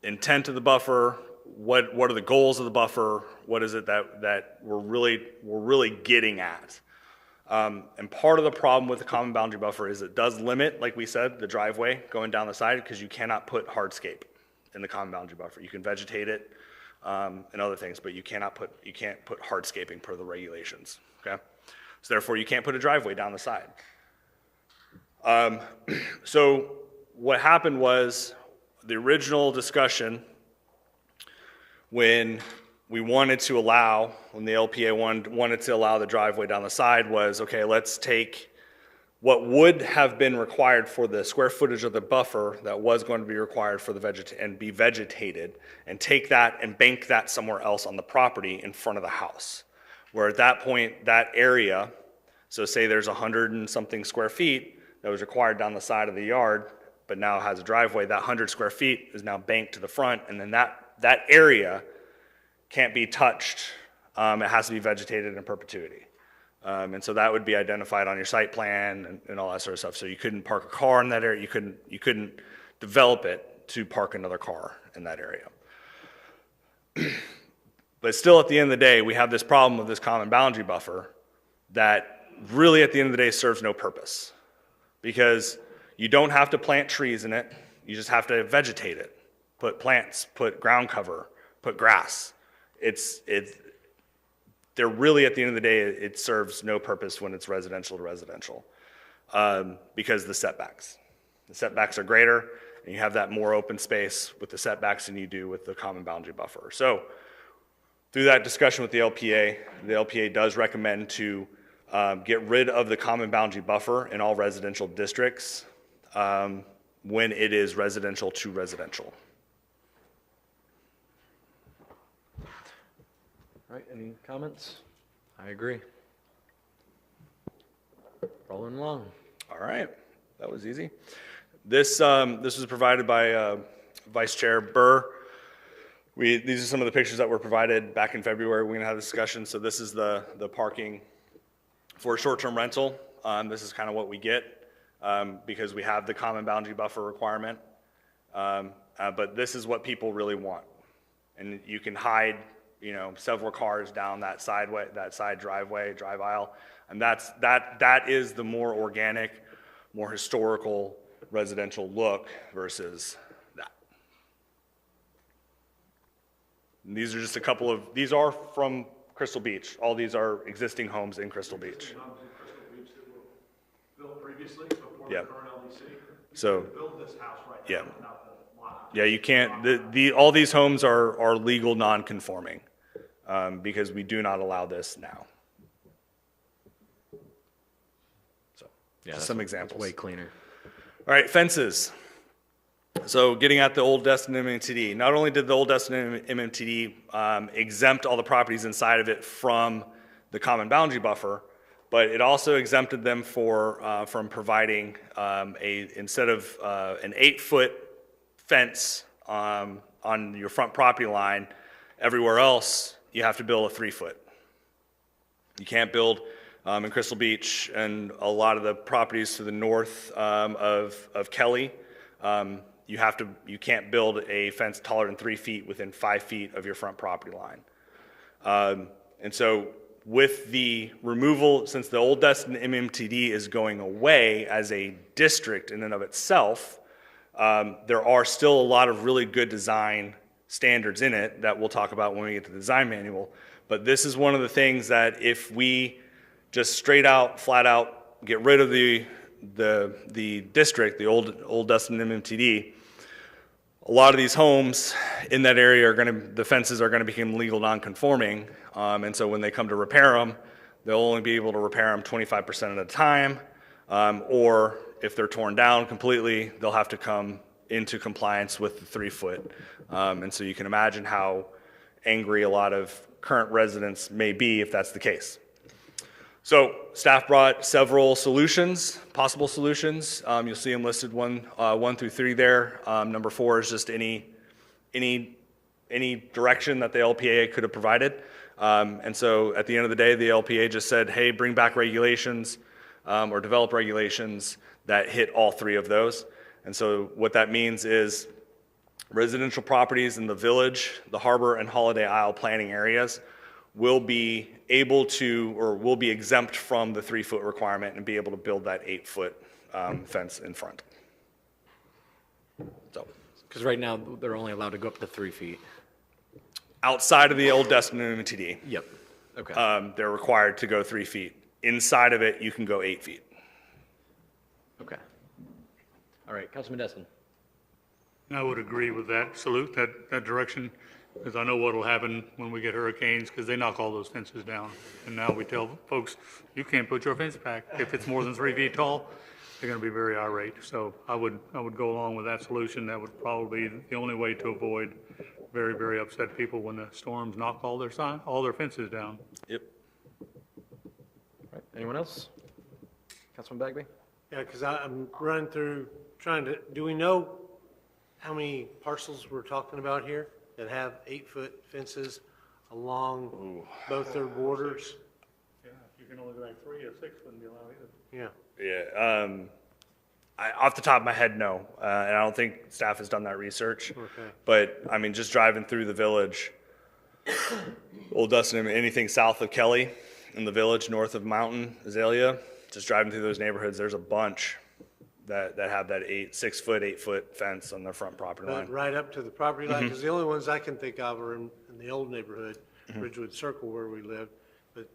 intent of the buffer, what are the goals of the buffer, what is it that we're really getting at. And part of the problem with the common boundary buffer is it does limit, like we said, the driveway going down the side, because you cannot put hardscape in the common boundary buffer. You can vegetate it and other things, but you can't put hardscaping per the regulations, okay? So therefore you can't put a driveway down the side. So what happened was the original discussion when we wanted to allow, when the LPA wanted to allow the driveway down the side was, okay, let's take what would have been required for the square footage of the buffer that was going to be required for the and be vegetated, and take that and bank that somewhere else on the property in front of the house. Where at that point, that area, so say there's 100 and something square feet that was required down the side of the yard, but now has a driveway, that 100 square feet is now banked to the front, and then that area can't be touched. It has to be vegetated in perpetuity. And so that would be identified on your site plan and all that sort of stuff. So you couldn't park a car in that area. You couldn't develop it to park another car in that area. But still, at the end of the day, we have this problem with this common boundary buffer that really, at the end of the day, serves no purpose. Because you don't have to plant trees in it. You just have to vegetate it. Put plants, put ground cover, put grass. They're really, at the end of the day, it serves no purpose when it's residential to residential because the setbacks. The setbacks are greater, and you have that more open space with the setbacks than you do with the common boundary buffer. So through that discussion with the LPA does recommend to get rid of the common boundary buffer in all residential districts when it is residential to residential. All right, any comments? I agree. Rolling along. All right, that was easy. This was provided by Vice Chair Burr. These are some of the pictures that were provided back in February. We're going to have a discussion. So this is the parking for short-term rental. This is kind of what we get because we have the common boundary buffer requirement. But this is what people really want, and you can hide, several cars down that side driveway, drive aisle, and that is the more organic, more historical residential look versus that. And these are just these are from Crystal Beach. All these are existing homes in Crystal Beach. Homes in Crystal Beach that were built previously before the Yeah. current LDC. So, Build this house right yeah. now without the lot. Yeah, you can't, all these homes are legal non-conforming, because we do not allow this now. So, Yeah, just that's- some that's examples. way cleaner. All right, fences. So getting at the old Destin MMTD, not only did the old Destin MMTD exempt all the properties inside of it from the common boundary buffer, but it also exempted them from providing instead of an 8-foot fence on your front property line, everywhere else you have to build a 3-foot. You can't build in Crystal Beach and a lot of the properties to the north of Kelly. You can't build a fence taller than 3 feet within 5 feet of your front property line. And so with the removal, since the old Destin MMTD is going away as a district in and of itself, there are still a lot of really good design standards in it that we'll talk about when we get to the design manual. But this is one of the things that if we just straight out, flat out, get rid of the district, the old Destin MMTD, a lot of these homes in that area the fences are gonna become legal non-conforming. And so when they come to repair them, they'll only be able to repair them 25% at a time. Or if they're torn down completely, they'll have to come into compliance with the 3-foot. And so you can imagine how angry a lot of current residents may be if that's the case. So staff brought several solutions, possible solutions. You'll see them listed 1 through 3 there. Number 4 is just any direction that the LPA could have provided. And so at the end of the day, the LPA just said, hey, bring back regulations or develop regulations that hit all 3 of those. And so what that means is residential properties in the village, the harbor, and Holiday Isle planning areas will be able to, or will be exempt from the 3-foot requirement and be able to build that 8-foot fence in front. So, Because right now, they're only allowed to go up to 3 feet. outside of the old Destin MMTD, Yep. Okay. they're required to go 3 feet. Inside of it, you can go 8 feet. Okay. All right, Councilman Destin. I would agree with that, salute that direction, because I know what will happen when we get hurricanes, because they knock all those fences down. And now we tell folks, you can't put your fence back. If it's more than 3 feet tall, they're going to be very irate. So I would go along with that solution. That would probably be the only way to avoid very, very upset people when the storms knock all their fences down. Yep. All right, anyone else? Councilman Bagby? Yeah, because I'm running through, do we know how many parcels we're talking about here that have 8-foot fences along both their borders? Yeah, if you can only go like 3 or 6 wouldn't be allowed either. Yeah. Yeah. Off the top of my head, no. And I don't think staff has done that research. Okay. But, I mean, just driving through the village, Old Dustin, anything south of Kelly in the village, north of Mountain, Azalea, just driving through those neighborhoods, there's a bunch that have that 6-foot, 8-foot fence on their front property line. But right up to the property line, because the only ones I can think of are in the old neighborhood, Ridgewood Circle where we lived. But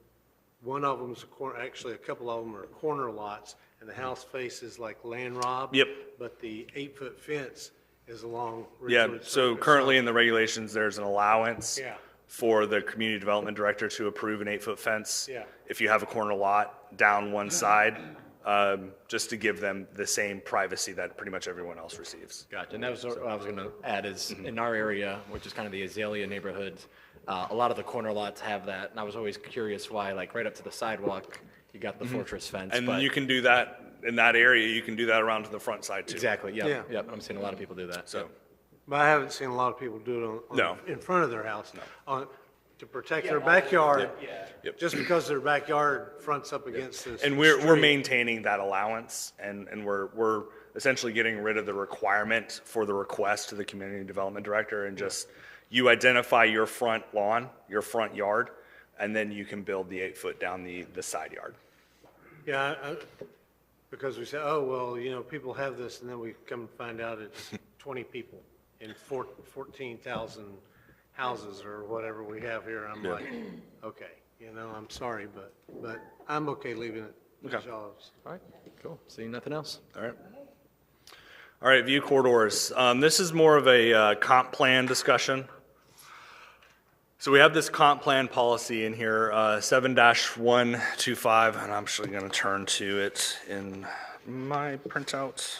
one of them's a corner, actually a couple of them are corner lots, and the house faces like land rob. Yep. But the 8-foot fence is along Yeah, Ridgewood Circle. so currently in the regulations, there's an allowance Yeah. for the community development director to approve an 8-foot fence. Yeah. If you have a corner lot down one side, just to give them the same privacy that pretty much everyone else receives. Gotcha, and that was what I was going to add is, in our area, which is kind of the Azalea neighborhoods, a lot of the corner lots have that, and I was always curious why, like, right up to the sidewalk, you got the fortress fence, And but. you can do that, in that area, you can do that around to the front side too. Exactly, Yeah. yep, yep, I'm seeing a lot of people do that. So, But I haven't seen a lot of people do it No. in front of their house. To protect their backyard. Yep. Just because their backyard fronts up against this. and we're street. maintaining that allowance, and we're essentially getting rid of the requirement for the request to the community development director, and just, you identify your front lawn, your front yard, and then you can build the 8-foot down the side yard. Yeah, because we say, oh, well, people have this, and then we come and find out it's 20 people and 14,000 houses or whatever we have here. I'm like, okay, I'm sorry, but I'm okay leaving it Okay. as y'all's. All right, cool. Seeing nothing else? All right. All right, view corridors. This is more of a comp plan discussion. So we have this comp plan policy in here, 7-125, and I'm actually going to turn to it in my printout.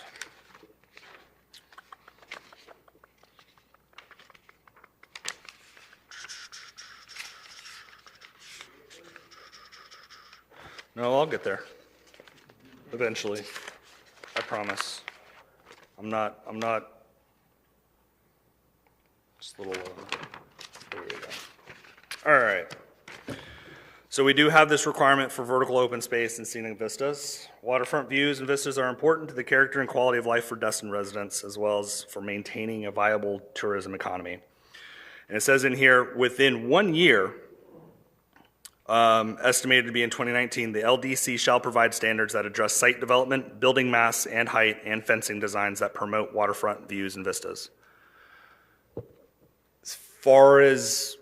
No, I'll get there. Eventually. I promise. I'm not, just a little, there we go. All right. So we do have this requirement for vertical open space and scenic vistas. Waterfront views and vistas are important to the character and quality of life for Destin residents, as well as for maintaining a viable tourism economy. And it says in here, within 1 year, estimated to be in 2019, the LDC shall provide standards that address site development, building mass and height, and fencing designs that promote waterfront views and vistas. As far as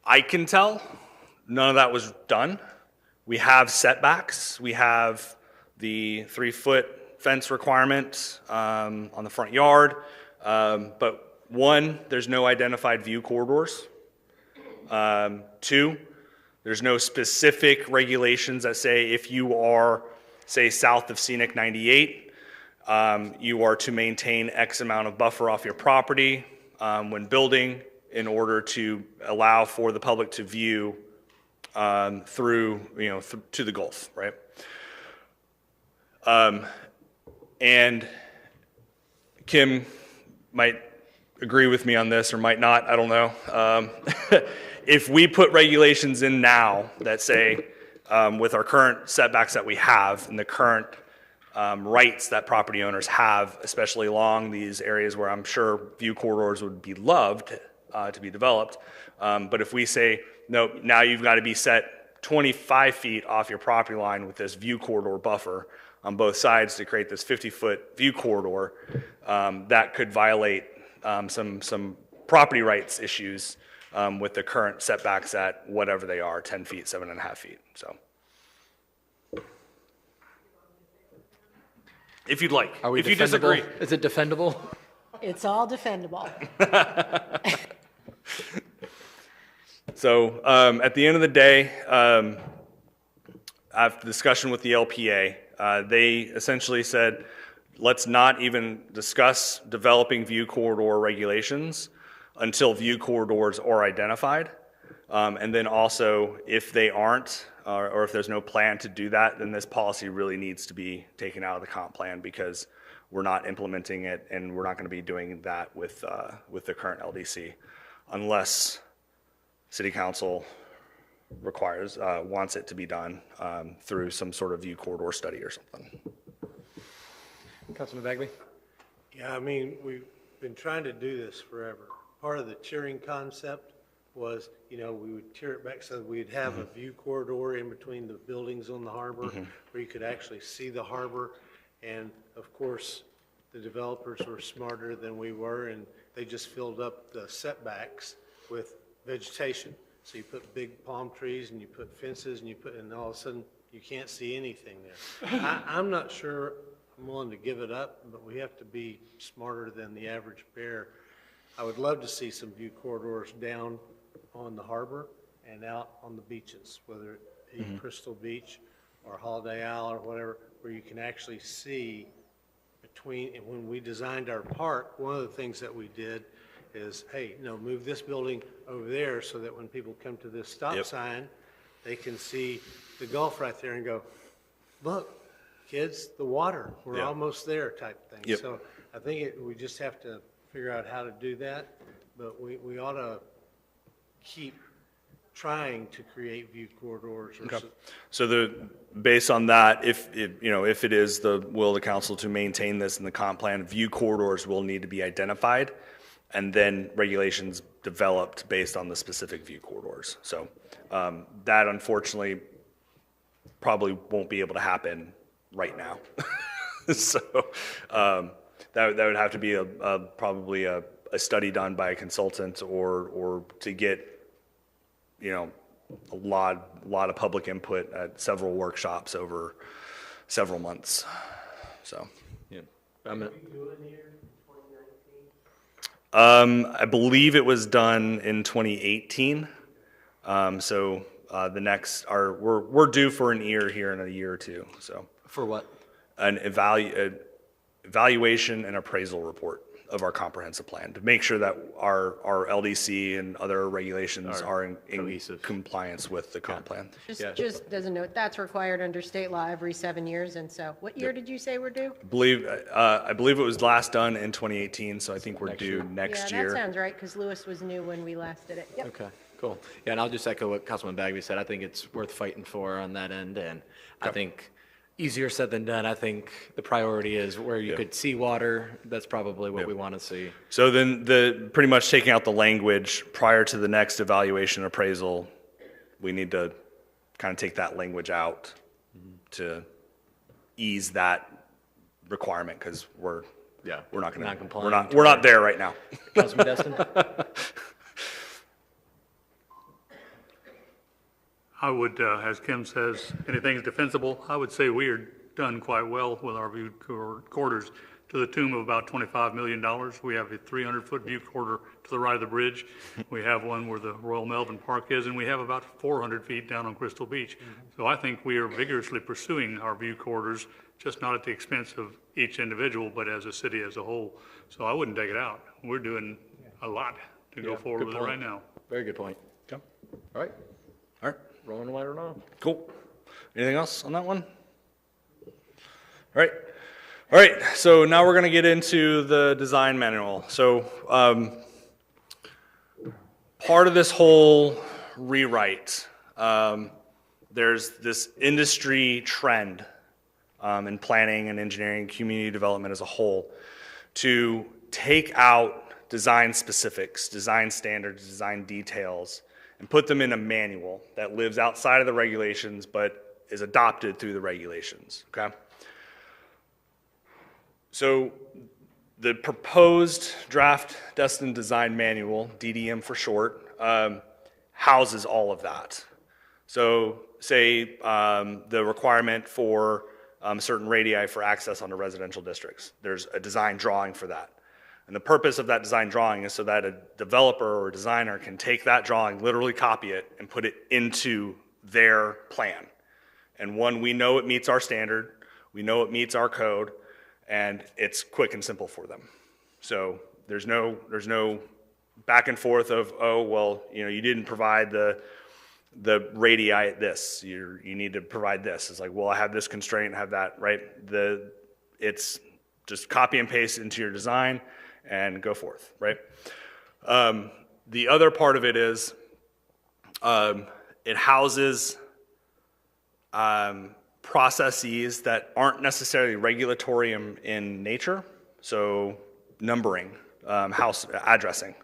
I can tell, none of that was done. We have setbacks. We have the 3-foot fence requirement on the front yard. But one, there's no identified view corridors. Two, there's no specific regulations that say if you are, say, south of Scenic 98, you are to maintain X amount of buffer off your property when building in order to allow for the public to view through, to the Gulf, right? And Kim might agree with me on this or might not, I don't know. If we put regulations in now that say, with our current setbacks that we have and the current rights that property owners have, especially along these areas where I'm sure view corridors would be loved to be developed. But if we say, no, now you've got to be set 25 feet off your property line with this view corridor buffer on both sides to create this 50-foot view corridor, that could violate some property rights issues with the current setbacks at whatever they are, 10 feet, 7.5 feet, so. If you'd like, Are we if you defendable? disagree. Is it defendable? It's all defendable. So at the end of the day, after discussion with the LPA, they essentially said, let's not even discuss developing view corridor regulations until view corridors are identified. And then also, if they aren't, or if there's no plan to do that, then this policy really needs to be taken out of the comp plan because we're not implementing it and we're not going to be doing that with the current LDC unless City Council wants it to be done through some sort of view corridor study or something. Councilman Bagby? Yeah, I mean, we've been trying to do this forever. Part of the tiering concept was, we would tier it back so that we'd have a view corridor in between the buildings on the harbor where you could actually see the harbor. And of course, the developers were smarter than we were, and they just filled up the setbacks with vegetation. So you put big palm trees and you put fences and all of a sudden you can't see anything there. I'm not sure I'm willing to give it up, but we have to be smarter than the average bear. I would love to see some view corridors down on the harbor and out on the beaches, whether it be Crystal Beach or Holiday Isle or whatever, where you can actually see between. And when we designed our park, one of the things that we did is, hey, move this building over there so that when people come to this stop sign, they can see the Gulf right there and go, look, kids, the water, we're almost there type thing. Yep. So I think we just have to figure out how to do that, but we ought to keep trying to create view corridors. Or So based on that, if it is the will of the council to maintain this in the comp plan, view corridors will need to be identified and then regulations developed based on the specific view corridors. So that unfortunately probably won't be able to happen right now. So that would have to be probably a a study done by a consultant or to get, a lot of public input at several workshops over several months. So, Yeah. I believe it was done in 2018. We're due for an ear here in a year or two. So For what? an evaluation and appraisal report of our comprehensive plan to make sure that our LDC and other regulations are in cohesive. compliance with the comp plan. Just as a note, that's required under state law every 7 years, and so, what year did you say we're due? I believe it was last done in 2018, so I think we're due next Yeah, year. that sounds right, because Lewis was new when we last did it. Yep. Okay, cool. Yeah, and I'll just echo what Councilman Bagby said. I think it's worth fighting for on that end, and I think easier said than done. I think the priority is where you could see water. That's probably what we want to see. So then pretty much taking out the language prior to the next evaluation appraisal, we need to kind of take that language out to ease that requirement because we're not going to, Non-compliant. we're not there right now. Councilman Destin? I would, as Kim says, anything's defensible. I would say we are done quite well with our view corridors to the tune of about $25 million. We have a 300-foot view corridor to the right of the bridge. We have one where the Royal Melbourne Park is, and we have about 400 feet down on Crystal Beach. So I think we are vigorously pursuing our view corridors, just not at the expense of each individual, but as a city as a whole. So I wouldn't take it out. We're doing a lot to go forward with it right now. Very good point. Okay. All right, All right. rolling right on. Cool. Anything else on that one? All right, so now we're going to get into the design manual. So part of this whole rewrite, there's this industry trend in planning and engineering, community development as a whole, to take out design specifics, design standards, design details, and put them in a manual that lives outside of the regulations but is adopted through the regulations, okay? So the proposed draft Destin Design Manual, DDM for short, houses all of that. So say the requirement for certain radii for access onto residential districts. There's a design drawing for that. And the purpose of that design drawing is so that a developer or designer can take that drawing, literally copy it, and put it into their plan. And one, we know it meets our standard, we know it meets our code, and it's quick and simple for them. So there's no back and forth of, oh, well, you didn't provide the radii at this, you need to provide this. It's like, well, I have this constraint, I have that, right? It's just copy and paste into your design and go forth, right? The other part of it is it houses processes that aren't necessarily regulatory in nature. So numbering, house addressing,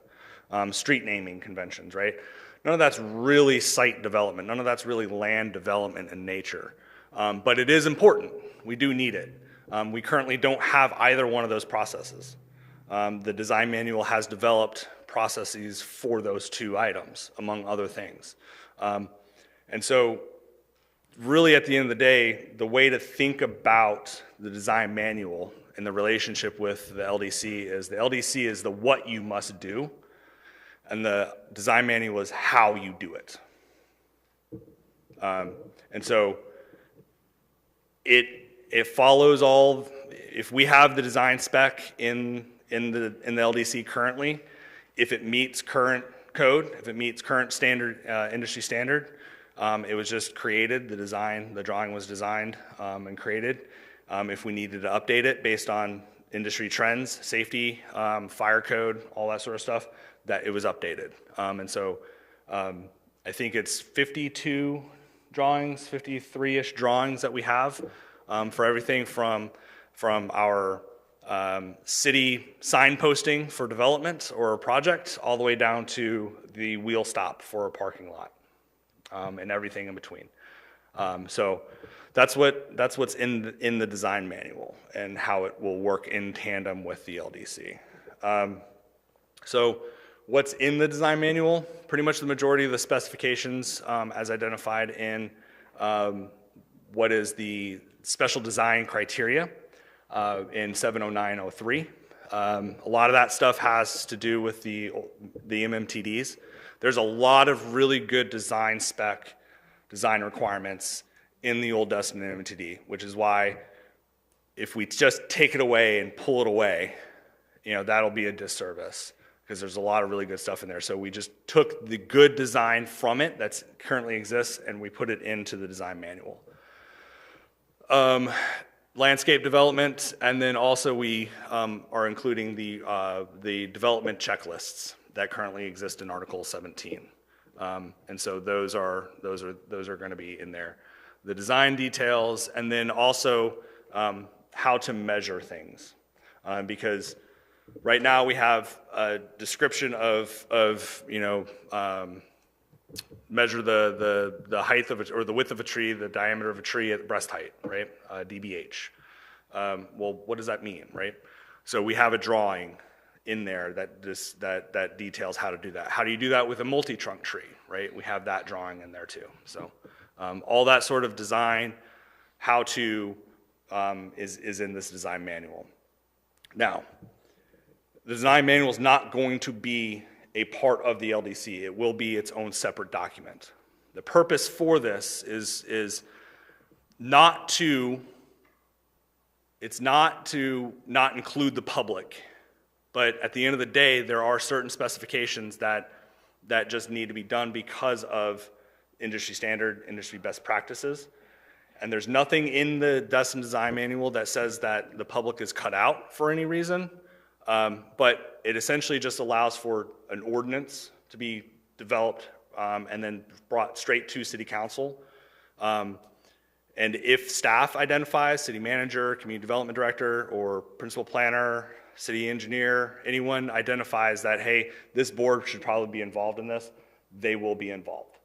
street naming conventions, right? None of that's really site development. None of that's really land development in nature. But it is important. We do need it. We currently don't have either one of those processes. The design manual has developed processes for those two items, among other things. And so really at the end of the day, the way to think about the design manual and the relationship with the LDC is the what you must do, and the design manual is how you do it. And so it follows all, if we have the design spec in the LDC currently, if it meets current code, if it meets current standard, industry standard, it was just created, the drawing was designed and created. If we needed to update it based on industry trends, safety, fire code, all that sort of stuff, that it was updated. And so I think it's 52 drawings, 53-ish drawings that we have for everything from our city signposting for development or a project all the way down to the wheel stop for a parking lot. And everything in between. So that's what's in the design manual and how it will work in tandem with the LDC. So what's in the design manual? Pretty much the majority of the specifications as identified in what is the special design criteria in 70903. A lot of that stuff has to do with the MMTDs. There's a lot of really good design spec, design requirements in the old Dustin MMTD, which is why if we just take it away and pull it away, you know, that'll be a disservice because there's a lot of really good stuff in there. So we just took the good design from it that currently exists and we put it into the design manual. Landscape development, and then also we are including the development checklists that currently exist in Article 17. And so those are going to be in there. The design details, and then also how to measure things, because right now we have a description of you know, measure the height of it, or the width of a tree, the diameter of a tree at breast height, right? DBH. Well, what does that mean, right? So we have a drawing in there that details how to do that. How do you do that with a multi-trunk tree, right? We have that drawing in there too. So all that sort of design, how to is in this design manual. Now, the design manual is not going to be a part of the LDC. It will be its own separate document. The purpose for this is not to not include the public, but at the end of the day, there are certain specifications that just need to be done because of industry standard, industry best practices. And there's nothing in the Dustin Design Manual that says that the public is cut out for any reason. But it essentially just allows for an ordinance to be developed and then brought straight to City Council. And if staff identifies, city manager, community development director, or principal planner, city engineer, anyone identifies that, hey, this board should probably be involved in this, they will be involved.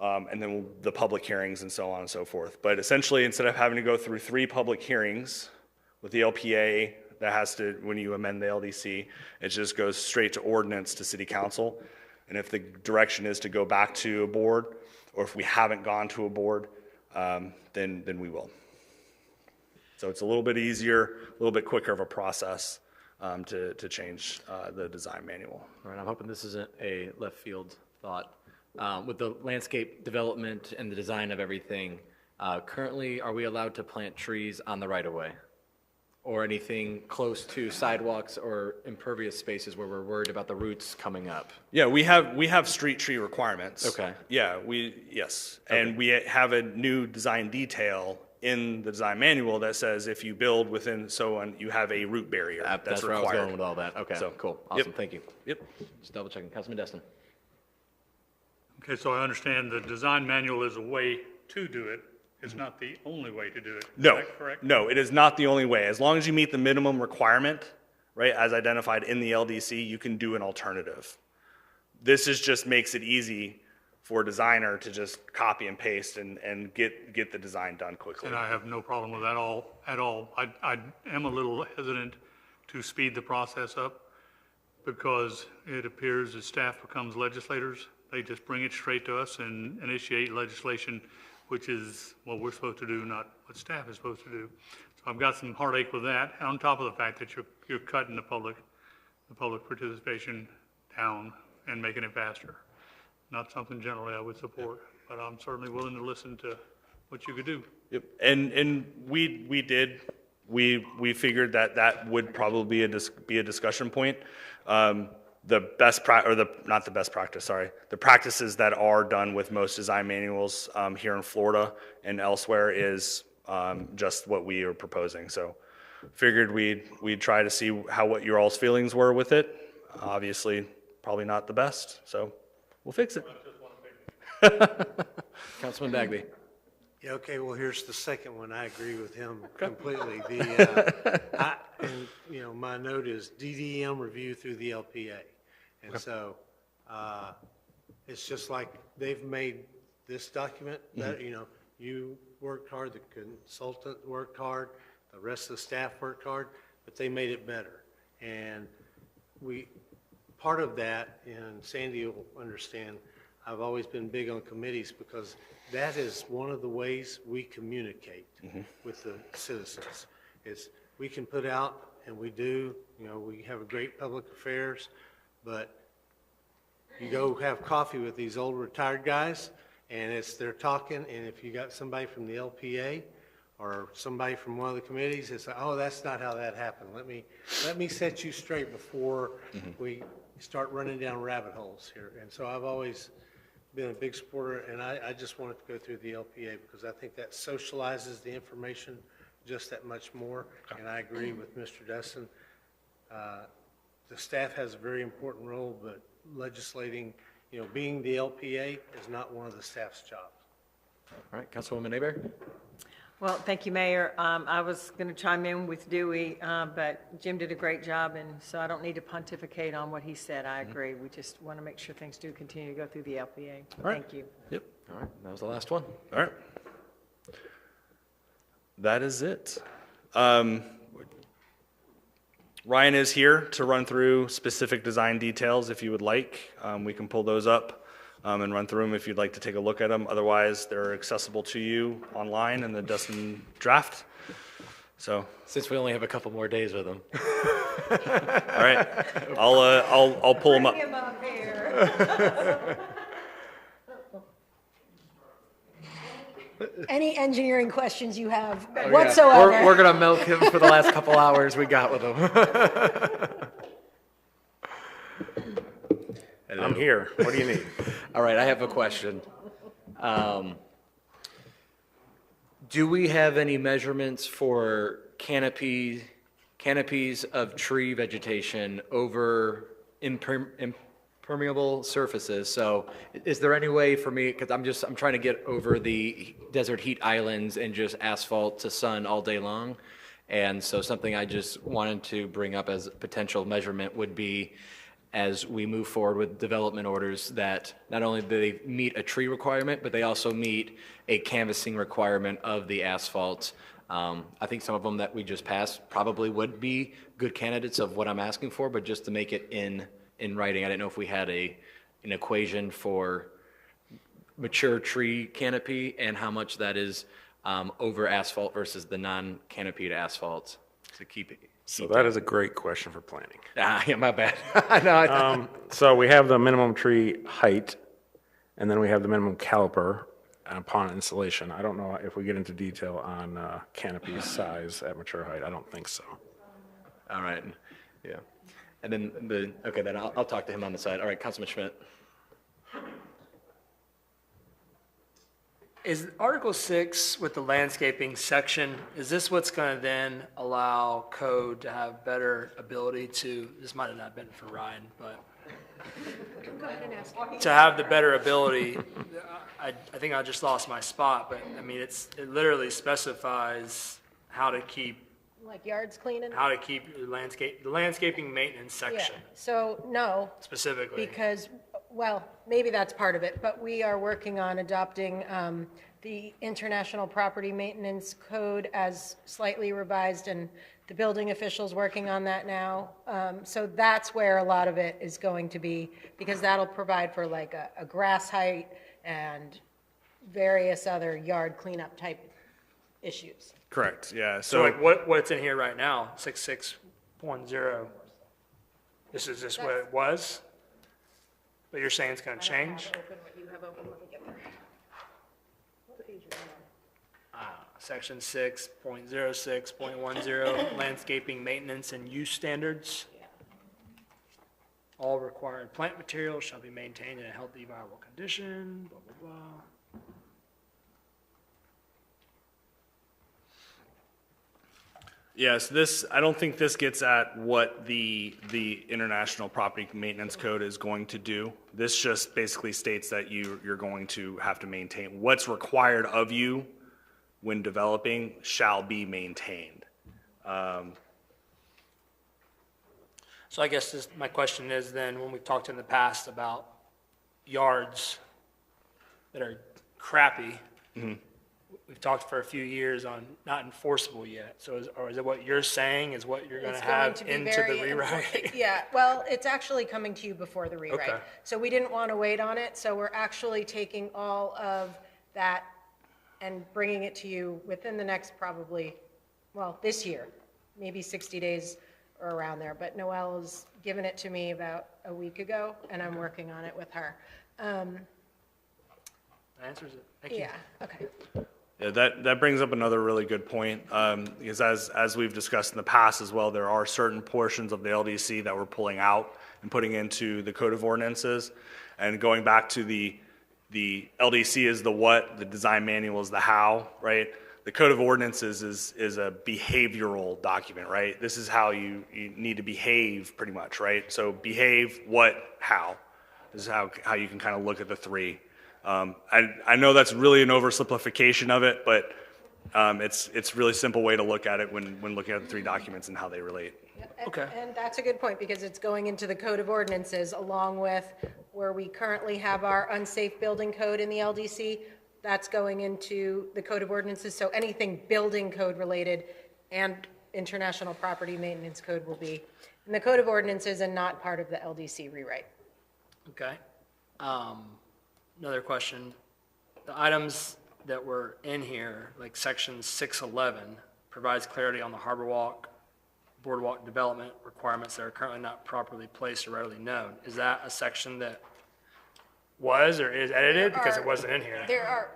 And then the public hearings and so on and so forth. But essentially, instead of having to go through 3 public hearings with the LPA, that has to, when you amend the LDC, it just goes straight to ordinance to City Council. And if the direction is to go back to a board, or if we haven't gone to a board, then we will. So it's a little bit easier, a little bit quicker of a process to change the design manual. All right, I'm hoping this isn't a left field thought. With the landscape development and the design of everything, currently, are we allowed to plant trees on the right-of-way? Or anything close to sidewalks or impervious spaces where we're worried about the roots coming up? Yeah, we have street tree requirements. Okay. Yeah, yes. Okay. And we have a new design detail in the design manual that says if you build within so on, you have a root barrier. That's where required. I was going with all that. Okay, So, cool. Awesome, yep. thank you. Yep. Just double checking. Councilman Destin. Okay, so I understand the design manual is a way to do it. It's not the only way to do it. No, Is that correct? no, it is not the only way. As long as you meet the minimum requirement, right, as identified in the LDC, you can do an alternative. This just makes it easy for a designer to just copy and paste and get the design done quickly. And I have no problem with that at all. I am a little hesitant to speed the process up because it appears that staff becomes legislators. They just bring it straight to us and initiate legislation, which is what we're supposed to do, not what staff is supposed to do. So I've got some heartache with that, on top of the fact that you're cutting the public participation down and making it faster. Not something generally I would support, but I'm certainly willing to listen to what you could do. Yep. And we figured that would probably be a discussion point. The practices that are done with most design manuals here in Florida and elsewhere is just what we are proposing. So figured we'd try to see what your all's feelings were with it. Obviously, probably not the best, so we'll fix it. Councilman Bagby. Yeah, okay, well, here's the second one. I agree with him completely. My note is DDM review through the LPA. And so it's just like they've made this document that, you worked hard, the consultant worked hard, the rest of the staff worked hard, but they made it better. And part of that, and Sandy will understand, I've always been big on committees because that is one of the ways we communicate with the citizens. Is we can put out, and we do, we have a great public affairs, but you go have coffee with these old retired guys, and they're talking, and if you got somebody from the LPA or somebody from one of the committees, it's like, oh, that's not how that happened. Let me set you straight before we start running down rabbit holes here. And so I've always been a big supporter, and I just wanted to go through the LPA because I think that socializes the information just that much more. And I agree with Mr. Dustin. The staff has a very important role, but legislating, being the LPA is not one of the staff's jobs. All right, Councilwoman Aber? Well, thank you, Mayor. I was going to chime in with Dewey, but Jim did a great job, and so I don't need to pontificate on what he said. I agree. We just want to make sure things do continue to go through the LPA. Thank you. Yep. All right, that was the last one. All right. That is it. Ryan is here to run through specific design details if you would like. We can pull those up and run through them if you'd like to take a look at them. Otherwise, they're accessible to you online in the Dustin draft. So, Since we only have a couple more days with them. all right, I'll pull them up. Bring him up here. Any engineering questions you have Oh, yeah. whatsoever? We're gonna milk him for the last couple hours we got with him. I'm here. What do you need? All right, I have a question. Do we have any measurements for canopies of tree vegetation over impermeable surfaces? So is there any way for me, because I'm trying to get over the desert heat islands and just asphalt to sun all day long. And so something I just wanted to bring up as a potential measurement would be, as we move forward with development orders, that not only do they meet a tree requirement, but they also meet a canvassing requirement of the asphalt. I think some of them that we just passed probably would be good candidates of what I'm asking for, but just to make it in writing, I didn't know if we had an equation for mature tree canopy and how much that is over asphalt versus the non-canopied asphalt to keep it. So that is a great question for planning. Yeah, my bad. No, So we have the minimum tree height, and then we have the minimum caliper upon installation. I don't know if we get into detail on canopy size at mature height. I don't think so. all right, yeah. And then then I'll talk to him on the side. All right, Councilman Schmidt. Is Article 6 with the landscaping section, is this what's going to then allow code to have better ability to, this might have not been for Ryan, but to have the better ability, I think I just lost my spot, but I mean, it literally specifies how to keep Like yards cleaning? the landscaping maintenance Yeah, section so no, specifically. because, well, maybe that's part of it, but we are working on adopting the International Property Maintenance Code as slightly revised, and the building official's working on that now. So that's where a lot of it is going to be, because that'll provide for like a grass height and various other yard cleanup type issues. Correct, yeah. So like what's in here right now, 66.0, this is just what it was? But you're saying it's going to change? Section 6.06.10, landscaping maintenance and use standards. All required plant materials shall be maintained in a healthy, viable condition, blah, blah, blah. Yes, I don't think this gets at what the International Property Maintenance Code is going to do. This just basically states that you're going to have to maintain what's required of you when developing shall be maintained. So I guess my question is then, when we've talked in the past about yards that are crappy, we've talked for a few years on not enforceable yet. So or is it what you're saying is what you're going to It's going have to be into very the rewrite? Yeah, well, it's actually coming to you before the rewrite. Okay. So we didn't want to wait on it, so we're actually taking all of that and bringing it to you within the next probably, well, this year, maybe 60 days or around there. But Noelle has given it to me about a week ago, and I'm working on it with her. That answers it. Thank you. Yeah, okay. Yeah, that brings up another really good point, because as we've discussed in the past as well, there are certain portions of the LDC that we're pulling out and putting into the code of ordinances. And going back to the LDC is the what, the design manual is the how, right? The code of ordinances is a behavioral document, right? This is how you need to behave pretty much, right? So behave, what, how. This is how you can kind of look at the three. I know that's really an oversimplification of it, but it's really simple way to look at it when looking at the three documents and how they relate. Okay. And that's a good point, because it's going into the code of ordinances along with where we currently have our unsafe building code in the LDC. That's going into the code of ordinances, so anything building code related and international property maintenance code will be in the code of ordinances and not part of the LDC rewrite. Okay. Another question. The items that were in here, like section 611, provides clarity on the harbor walk, boardwalk development requirements that are currently not properly placed or readily known. Is that a section that was or is edited because it wasn't in here? There are,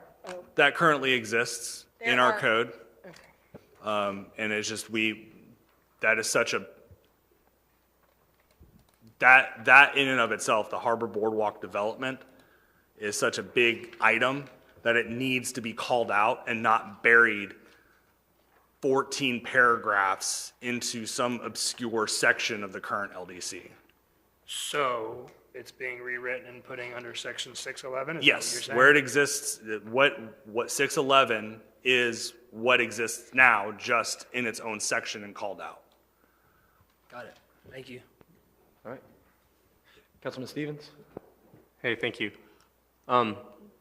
That currently exists in There our are- code. okay. And it's just that is such a, that in and of itself, the harbor boardwalk development is such a big item that it needs to be called out and not buried 14 paragraphs into some obscure section of the current LDC. So it's being rewritten and putting under section 611? Is that what you're Yes, saying? where it exists, what 611 is what exists now, just in its own section and called out. Got it. Thank you. All right. Councilman Stevens? Hey, thank you.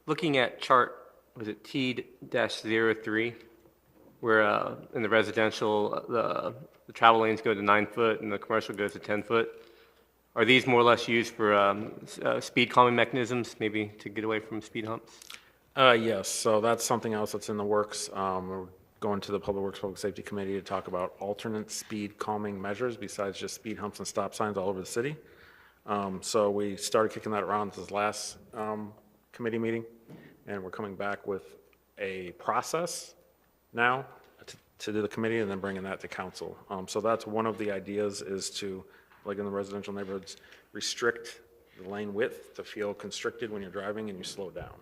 Looking at chart, was it T-03, where in the residential, the travel lanes go to 9 foot and the commercial goes to 10 foot. Are these more or less used for speed calming mechanisms, maybe to get away from speed humps? Yes, so that's something else that's in the works. We're going to the Public Works Public Safety Committee to talk about alternate speed calming measures besides just speed humps and stop signs all over the city. So we started kicking that around this last committee meeting, and we're coming back with a process now to do the committee and then bringing that to council. So that's one of the ideas, is to, like in the residential neighborhoods, restrict the lane width to feel constricted when you're driving and you slow down.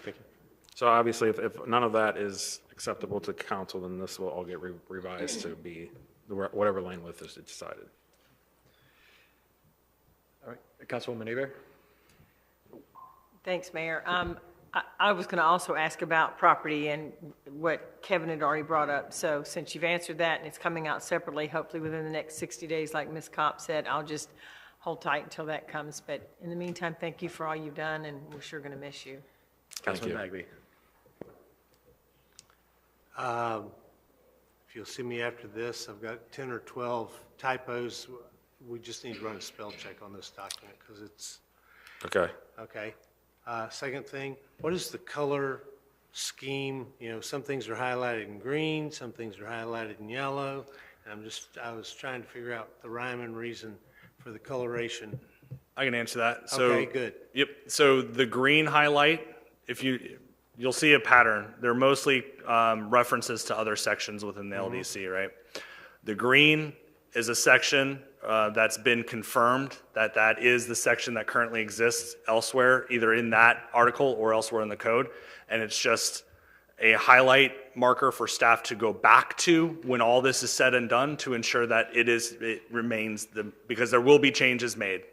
Thank you. So obviously, if none of that is acceptable to council, then this will all get revised to be whatever lane width is decided. All right. Councilwoman Hebert? Thanks, Mayor. I was going to also ask about property and what Kevin had already brought up. So since you've answered that and it's coming out separately, hopefully within the next 60 days, like Ms. Kopp said, I'll just hold tight until that comes. But in the meantime, thank you for all you've done, and we're sure going to miss you. Councilman Bagby? If you'll see me after this, I've got 10 or 12 typos. We just need to run a spell check on this document because it's, Okay. okay. Second thing, what is the color scheme? You know, some things are highlighted in green, some things are highlighted in yellow. And I was trying to figure out the rhyme and reason for the coloration. I can answer that. So, Okay, good. Yep. So the green highlight, you'll see a pattern. They're mostly references to other sections within the LDC, right? The green is a section that's been confirmed that is the section that currently exists elsewhere, either in that article or elsewhere in the code. And it's just a highlight marker for staff to go back to when all this is said and done to ensure that it remains because there will be changes made,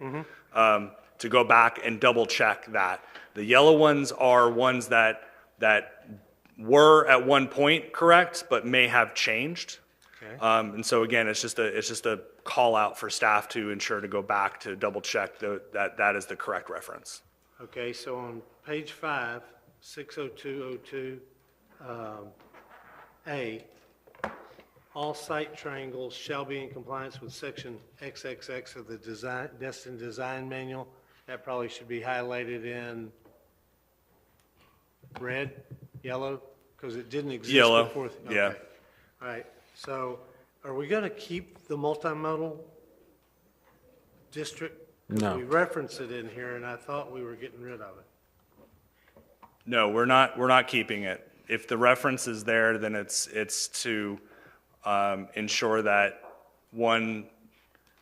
to go back and double check that. The yellow ones are ones that were at one point correct, but may have changed. Okay. And so again, it's just a call out for staff to ensure to go back to double check that is the correct reference. Okay, so on page 5, 60202, A, all site triangles shall be in compliance with section XXX of the Destin Design Manual. That probably should be highlighted in red, yellow, because it didn't exist Yellow, before. yeah. Okay. All right, so are we going to keep the multimodal district? 'Cause No. we referenced it in here, and I thought we were getting rid of it. No, we're not keeping it. If the reference is there, then it's to ensure that one,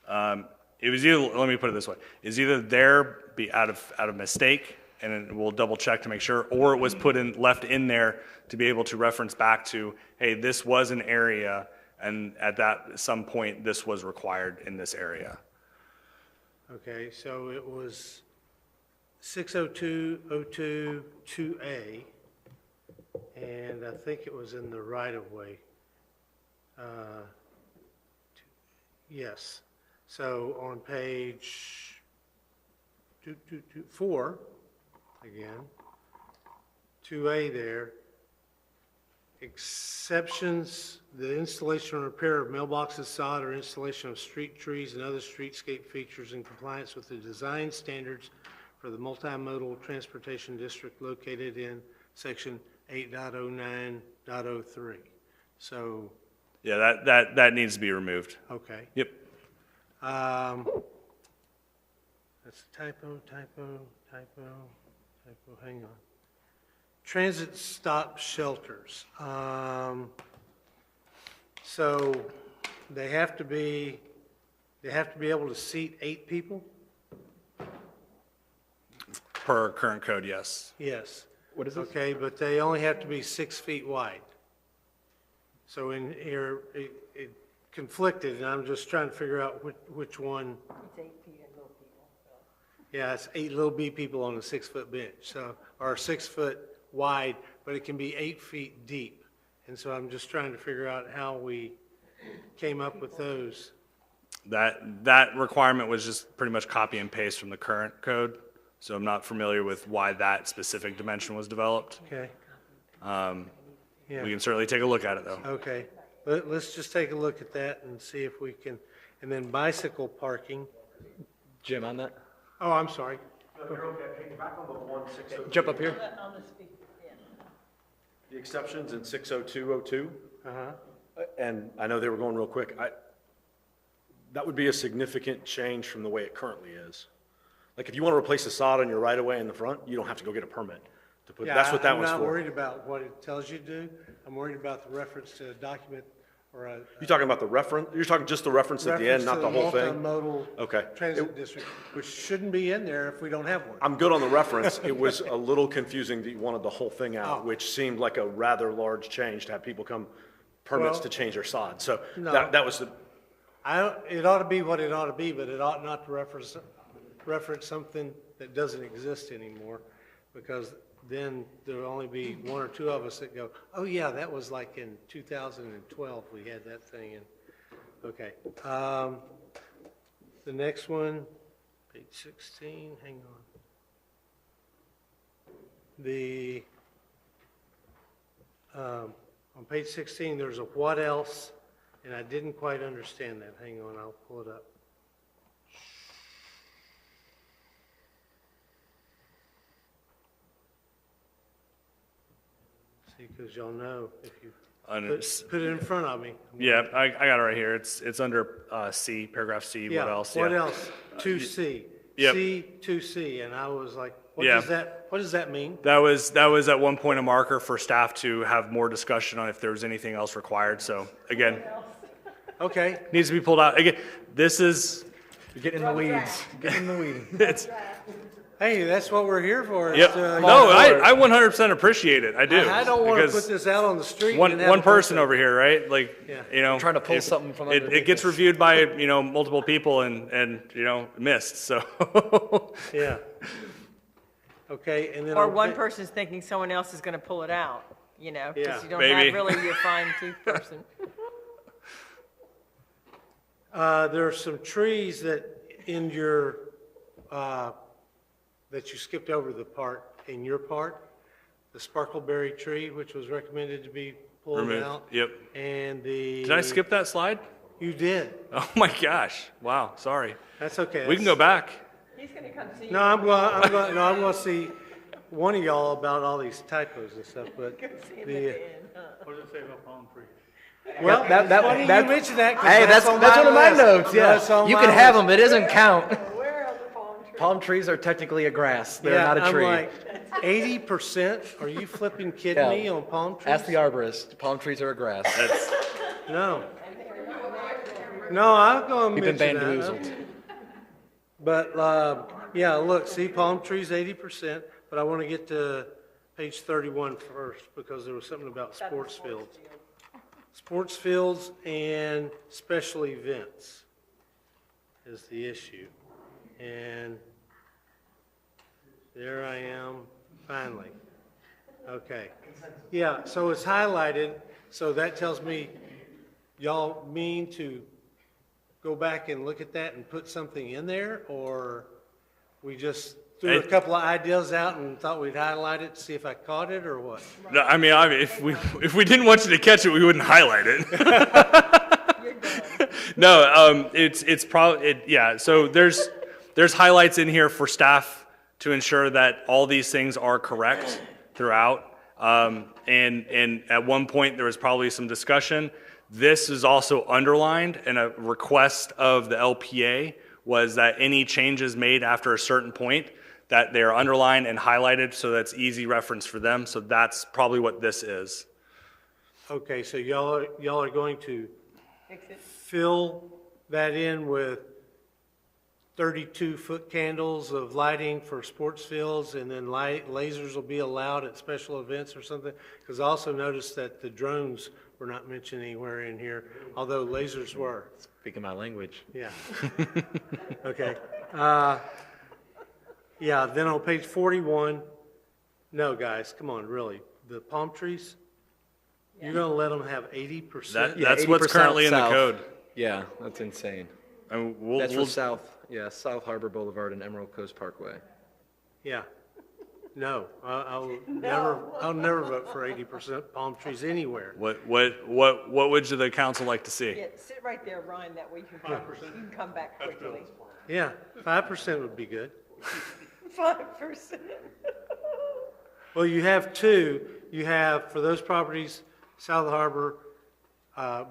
it was either, let me put it this way, is either there be out of mistake, and we'll double check to make sure, or it was left in there to be able to reference back to, hey, this was an area, and at some point, this was required in this area. Okay, so it was 60202-2A, and I think it was in the right-of-way. Yes, so on page 4, again, 2A there, exceptions, the installation or repair of mailboxes, sod, or installation of street trees and other streetscape features in compliance with the design standards for the multimodal transportation district located in section 8.09.03. So, Yeah, that needs to be removed. okay. Yep. That's a typo, hang on. Transit stop shelters. So they have to be able to seat 8 people? Per current code, yes. Yes. What is this? Okay, but they only have to be 6 feet wide. So in here, it conflicted, and I'm just trying to figure out which one. It's 8 feet and little people. Yeah, it's 8 little B people on a 6-foot bench, so, or 6 foot wide, but it can be 8 feet deep. And so I'm just trying to figure out how we came up with those. That requirement was just pretty much copy and paste from the current code, so I'm not familiar with why that specific dimension was developed. Okay? We Yeah, can certainly take a look at it, though. okay. Let's just take a look at that and see if we can, and then bicycle parking. Jim, on that? Oh, I'm sorry. Jump up here. The exceptions in 60202, Uh-huh. and I know they were going real quick, that would be a significant change from the way it currently is. Like, if you want to replace the sod on your right-of-way in the front, you don't have to go get a permit to put, that's what that one's I'm not for. worried about what it tells you to do. I'm worried about the reference to a document or a. You're talking about the reference, you're talking just the reference at the end, not the whole thing? Multimodal Okay. transit district, which shouldn't be in there if we don't have one. I'm good on the reference. It was a little confusing that you wanted the whole thing out, Oh. which seemed like a rather large change to have people come permits Well, to change their sod. So no. that was the, It ought to be what it ought to be, but it ought not to reference something that doesn't exist anymore, because then there'll only be 1 or 2 of us that go, oh yeah, that was like in 2012, we had that thing in. Okay. The next one, page 16, hang on. On page 16, there's a what else, and I didn't quite understand that. Hang on, I'll pull it up. See, because y'all know if you put it in front of me. Yeah, I got it right here. It's under C, paragraph C, what else? What Yeah. else? 2C. Yep. C, 2C, and I was like, what Yeah. does that mean? That was at one point a marker for staff to have more discussion on if there was anything else required. So again, Okay, needs to be pulled out. Again, this is, You're getting in the weeds. Getting in the weeds. it's, hey, that's what we're here for. is yep. to- No, I 100% appreciate it. I do. I don't want to because put this out on the street. one and have one a person over here, right? Like, Yeah. you know, Trying to pull if something from it underneath gets this. reviewed by multiple people and missed. So Yeah. Okay, and then. Or on one pa- person's thinking someone else is going to pull it out, Yeah. because you don't Maybe. have really your fine tooth person. There are some trees that in your, that you skipped over the part, in your part. the sparkleberry tree, which was recommended to be pulled Removed. out. Yep. And the. Did I skip that slide? You did. Oh my gosh. Wow, sorry. That's okay. We can go back. He's gonna come see you. No, I'm going to see one of y'all about all these typos and stuff, but Go see him at the, the end, huh? What does it say about palm trees? well, That- funny you that- mentioned that. 'cause Hey, that's on one of my list. notes, That's yeah. on You my can have list. them, it doesn't count. Where are the palm trees? Palm trees are technically a grass, they're Yeah, not a I'm tree. like, 80%? Are you flipping kidding Yeah. me on palm trees? Ask the arborist, palm trees are a grass. That's, No. No, I'm going to We've been mention that. bamboozled. But, yeah, look, see, palm trees 80%, but I want to get to page 31 first because there was something about sports fields. Sports fields and special events is the issue. And there I am, finally. Okay. Yeah, so it's highlighted, so that tells me y'all mean to go back and look at that and put something in there, or we just threw a couple of ideas out and thought we'd highlight it to see if I caught it, or what? no, I mean, if we didn't want you to catch it, we wouldn't highlight it. No, it's probably, yeah, so there's highlights in here for staff to ensure that all these things are correct throughout. And at one point, there was probably some discussion. This is also underlined, and a request of the LPA was that any changes made after a certain point, that they're underlined and highlighted so that's easy reference for them. So that's probably what this is. Okay, so y'all are going to Fix it. fill that in with 32-foot candles of lighting for sports fields, and then lasers will be allowed at special events or something? Because I also noticed that the drones were not mentioned anywhere in here, although lasers were. Speaking my language. Yeah. Okay. Yeah, then on page 41, no, guys, come on, really. The palm trees, you're going to let them have 80%? That's what's 80% currently in the south. code. Yeah, that's insane. And That's for South, yeah, South Harbor Boulevard and Emerald Coast Parkway. Yeah. No, I'll never vote for 80% palm trees anywhere. What would the council like to see? Yeah, sit right there, Ryan, that way you can come back quickly. Yeah, 5% would be good. 5%. Well, you have two. You have, for those properties, South Harbor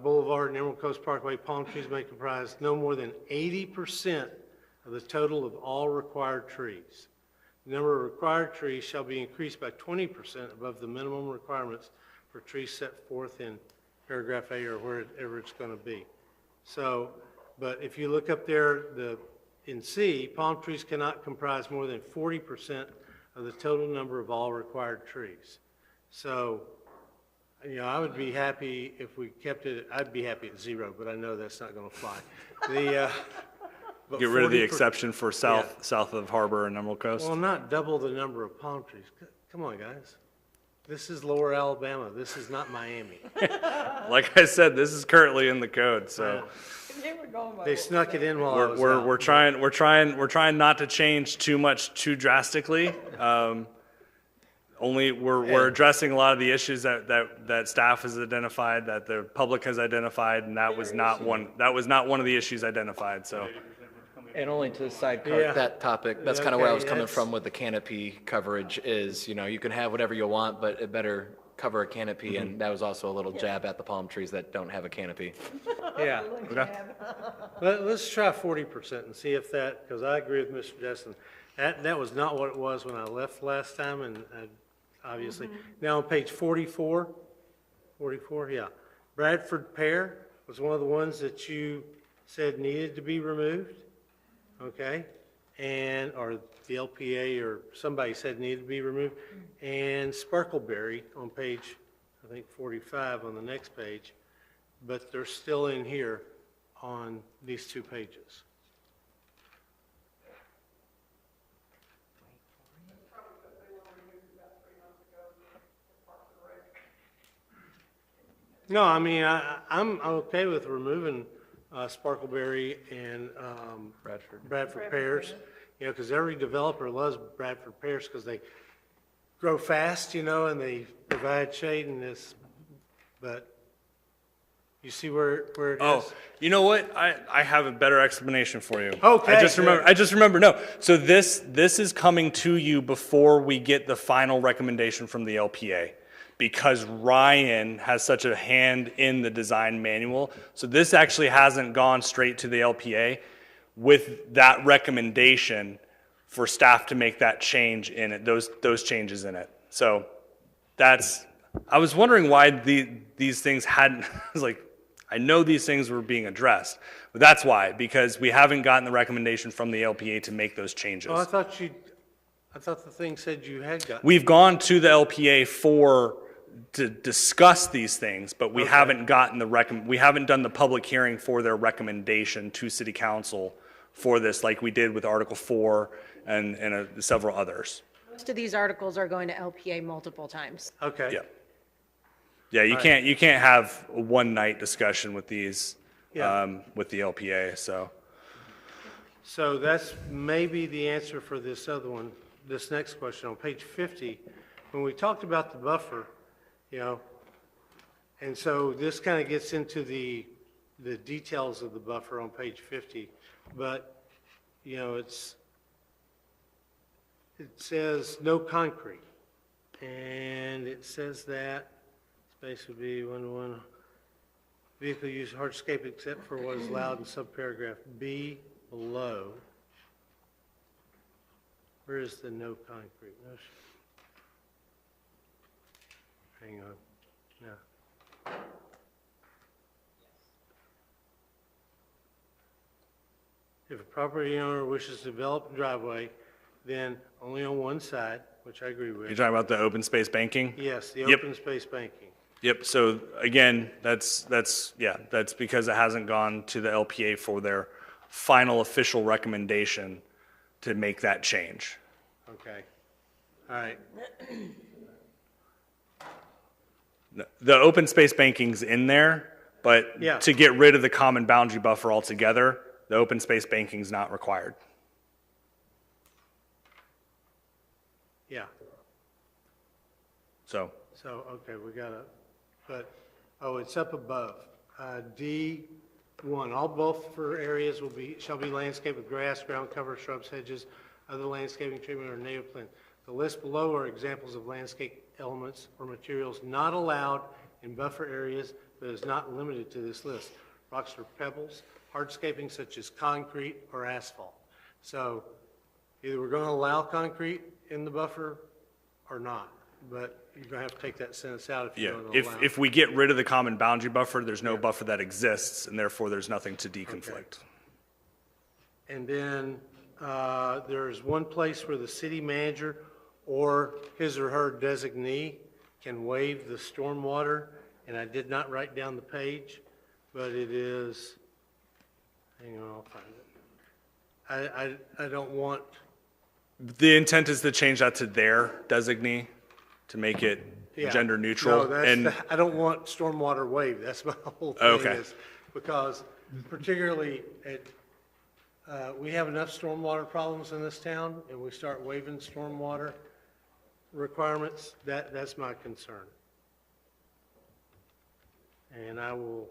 Boulevard and Emerald Coast Parkway, palm trees may comprise no more than 80% of the total of all required trees. The number of required trees shall be increased by 20% above the minimum requirements for trees set forth in paragraph A or wherever it's going to be. So, but if you look up there, in C, palm trees cannot comprise more than 40% of the total number of all required trees. So, you know, I would be happy if we kept it, I'd be happy at 0, but I know that's not going to fly. But Get rid of the 40%. exception for south of Harbor and Emerald Coast? Well, not double the number of palm trees. Come on, guys. This is Lower Alabama. This is not Miami. Like I said, this is currently in the code, so They snuck it in while I was out. we're trying not to change too much too drastically. Only we're addressing a lot of the issues that staff has identified, that the public has identified, and that was not one of the issues identified, so. And only to sidecar Yeah. that topic, that's kind of where I Okay, was coming that's- from with the canopy coverage is, you know, you can have whatever you want, but it better cover a canopy, and that was also a little jab at the palm trees that don't have a canopy. Yeah. Let's try 40% and see if that, because I agree with Mr. Jessen. That was not what it was when I left last time, and obviously. Now on page 44, yeah. Bradford pear was one of the ones that you said needed to be removed, okay? Or the LPA or somebody said needed to be removed. And sparkleberry on page, I think 45 on the next page, but they're still in here on these two pages. No, I mean, I'm okay with removing sparkleberry and Bradford pears. You know, because every developer loves Bradford pears because they grow fast, and they provide shade in this, but you see where it is? Oh, you know what? I have a better explanation for you. Okay, I just good. remember. No. So this is coming to you before we get the final recommendation from the LPA, because Ryan has such a hand in the design manual. So this actually hasn't gone straight to the LPA with that recommendation for staff to make that change in it, those changes in it. So I was wondering why these things hadn't, I was like, I know these things were being addressed, but that's why, because we haven't gotten the recommendation from the LPA to make those changes. Oh, I thought the thing said you had got. We've gone to the LPA to discuss these things, but we haven't gotten we haven't done the public hearing for their recommendation to City Council for this, like we did with Article 4 and several others. Most of these articles are going to LPA multiple times. Okay. Yeah. Yeah, you can't have a one-night discussion with these, Yeah. with the LPA, so. So that's maybe the answer for this other one, this next question on page 50. When we talked about the buffer, and so this kind of gets into the details of the buffer on page 50, but, it says no concrete, and it says that space would be 1-to-1. Vehicle use hardscape except for what is allowed in subparagraph B below. Where is the no concrete? Hang on. No. If a property owner wishes to develop a driveway, then only on one side, which I agree with. You're talking about the open space banking? Yes, the Yep. open space banking. Yep, so again, that's because it hasn't gone to the LPA for their final official recommendation to make that change. Okay. All right. The open space banking's in there, but Yeah. to get rid of the common boundary buffer altogether, the open space banking's not required. Yeah. So, Okay, we got it's up above. D1, all buffer areas shall be landscaped with grass, ground cover, shrubs, hedges, other landscaping treatment, or native plant. The list below are examples of landscape elements or materials not allowed in buffer areas, but is not limited to this list. Rocks or pebbles, hardscaping such as concrete or asphalt. So either we're going to allow concrete in the buffer or not, but you're going to have to take that sentence out if you're yeah, going to allow. if we get rid of the common boundary buffer, there's no buffer that exists, and therefore there's nothing to deconflict. And then there's one place where the city manager or his or her designee can waive the stormwater, and I did not write down the page, but it is, hang on, I'll find it. I don't want, The intent is to change that to their designee, to make it yeah. gender neutral. No, and I don't want stormwater waived, that's my whole thing Okay. is, because particularly we have enough stormwater problems in this town, and we start waiving stormwater requirements, that's my concern. And I will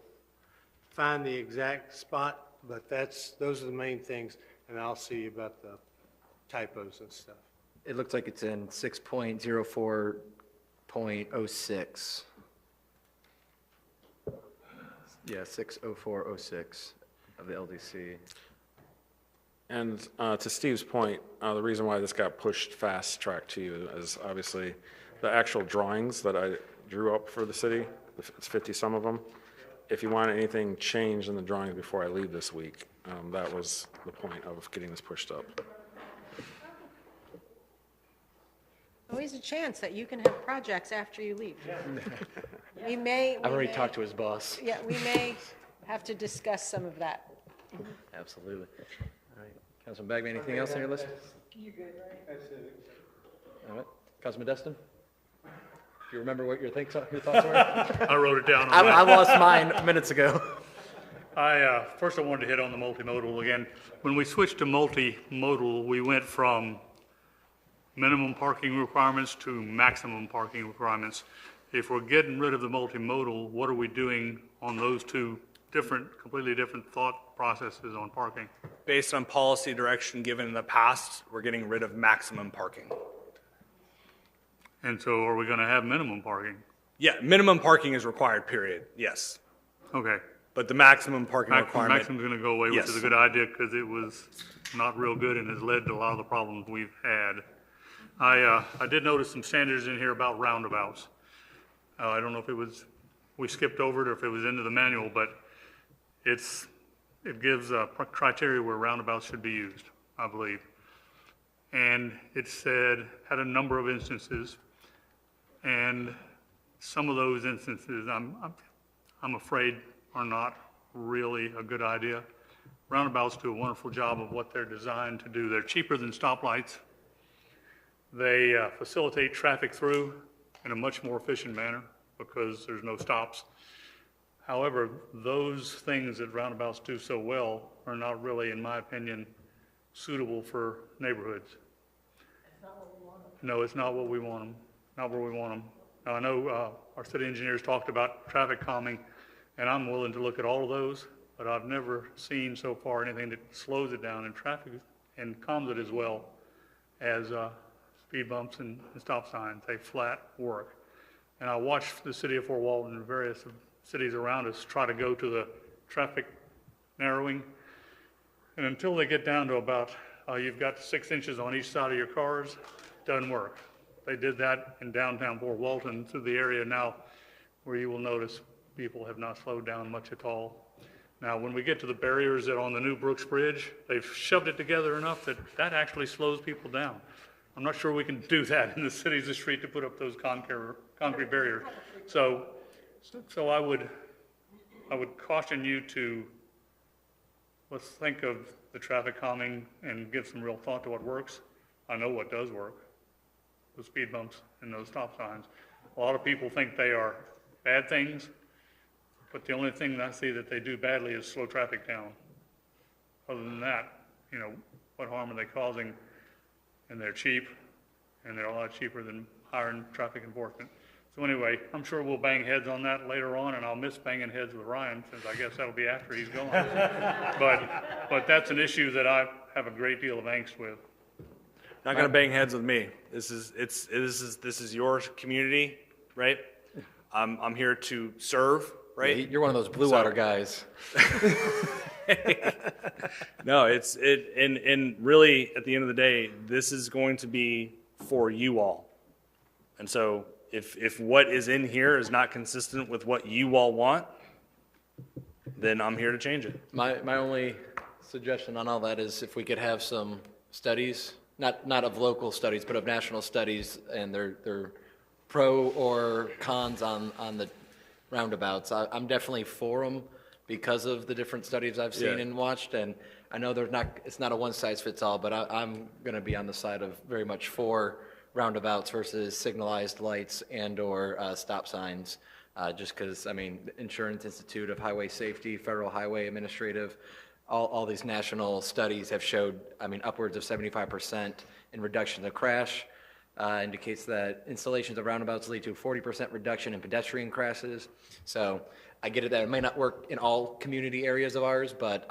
find the exact spot, but those are the main things, and I'll see about the typos and stuff. It looks like it's in 6.04.06. Yeah, 60406 of the LDC. And to Steve's point, the reason why this got pushed fast track to you is obviously the actual drawings that I drew up for the city. It's 50 some of them. If you want anything changed in the drawings before I leave this week, that was the point of getting this pushed up. Always a chance that you can have projects after you leave. We may. I've already talked to his boss. Yeah, we may have to discuss some of that. Absolutely. All right. Councilman Bagby, anything else on your list? You good, right? That's it. All right. Councilman Destin? Do you remember what your thoughts were? I wrote it down. I lost mine minutes ago. First I wanted to hit on the multimodal again. When we switched to multimodal, we went from minimum parking requirements to maximum parking requirements. If we're getting rid of the multimodal, what are we doing on those two completely different thought processes on parking? Based on policy direction given in the past, we're getting rid of maximum parking. And so are we going to have minimum parking? Yeah, minimum parking is required, period, yes. Okay. But the maximum parking requirement. Maximum's going to go away, which Yes. is a good idea because it was not real good and has led to a lot of the problems we've had. I did notice some standards in here about roundabouts. I don't know if we skipped over it or if it was into the manual, but it gives criteria where roundabouts should be used, I believe. And it had a number of instances, and some of those instances I'm afraid are not really a good idea. Roundabouts do a wonderful job of what they're designed to do. They're cheaper than stoplights. They facilitate traffic through in a much more efficient manner because there's no stops. However, those things that roundabouts do so well are not really, in my opinion, suitable for neighborhoods. No, it's not what we want them, not where we want them. Now, I know our city engineers talked about traffic calming, and I'm willing to look at all of those, but I've never seen so far anything that slows it down in traffic and calms it as well as speed bumps and stop signs. They flat work. And I watched the city of Fort Walton and various cities around us try to go to the traffic narrowing. And until they get down to about, you've got 6 inches on each side of your cars, doesn't work. They did that in downtown Fort Walton through the area now where you will notice people have not slowed down much at all. Now, when we get to the barriers that are on the new Brooks Bridge, they've shoved it together enough that actually slows people down. I'm not sure we can do that in the cities of the street to put up those concrete barriers. So I would caution you to, let's think of the traffic calming and give some real thought to what works. I know what does work, the speed bumps and those stop signs. A lot of people think they are bad things, but the only thing that I see that they do badly is slow traffic down. Other than that, what harm are they causing? And they're cheap, and they're a lot cheaper than hiring traffic enforcement. So anyway, I'm sure we'll bang heads on that later on, and I'll miss banging heads with Ryan, since I guess that'll be after he's gone. But that's an issue that I have a great deal of angst with. Not gonna bang heads with me. This is your community, right? I'm here to serve, right? Yeah, you're one of those blue water guys. No, and really at the end of the day, this is going to be for you all. And so if what is in here is not consistent with what you all want, then I'm here to change it. My only suggestion on all that is if we could have some studies, not of local studies, but of national studies, and they're pro or cons on the roundabouts. I'm definitely for them because of the different studies I've seen and watched, and I know it's not a one-size-fits-all, but I'm going to be on the side of very much for roundabouts versus signalized lights and or stop signs, just because, the Insurance Institute of Highway Safety, Federal Highway Administrative, all these national studies have showed, upwards of 75% in reduction of crash. Indicates that installations of roundabouts lead to a 40% reduction in pedestrian crashes. So I get it that it may not work in all community areas of ours, but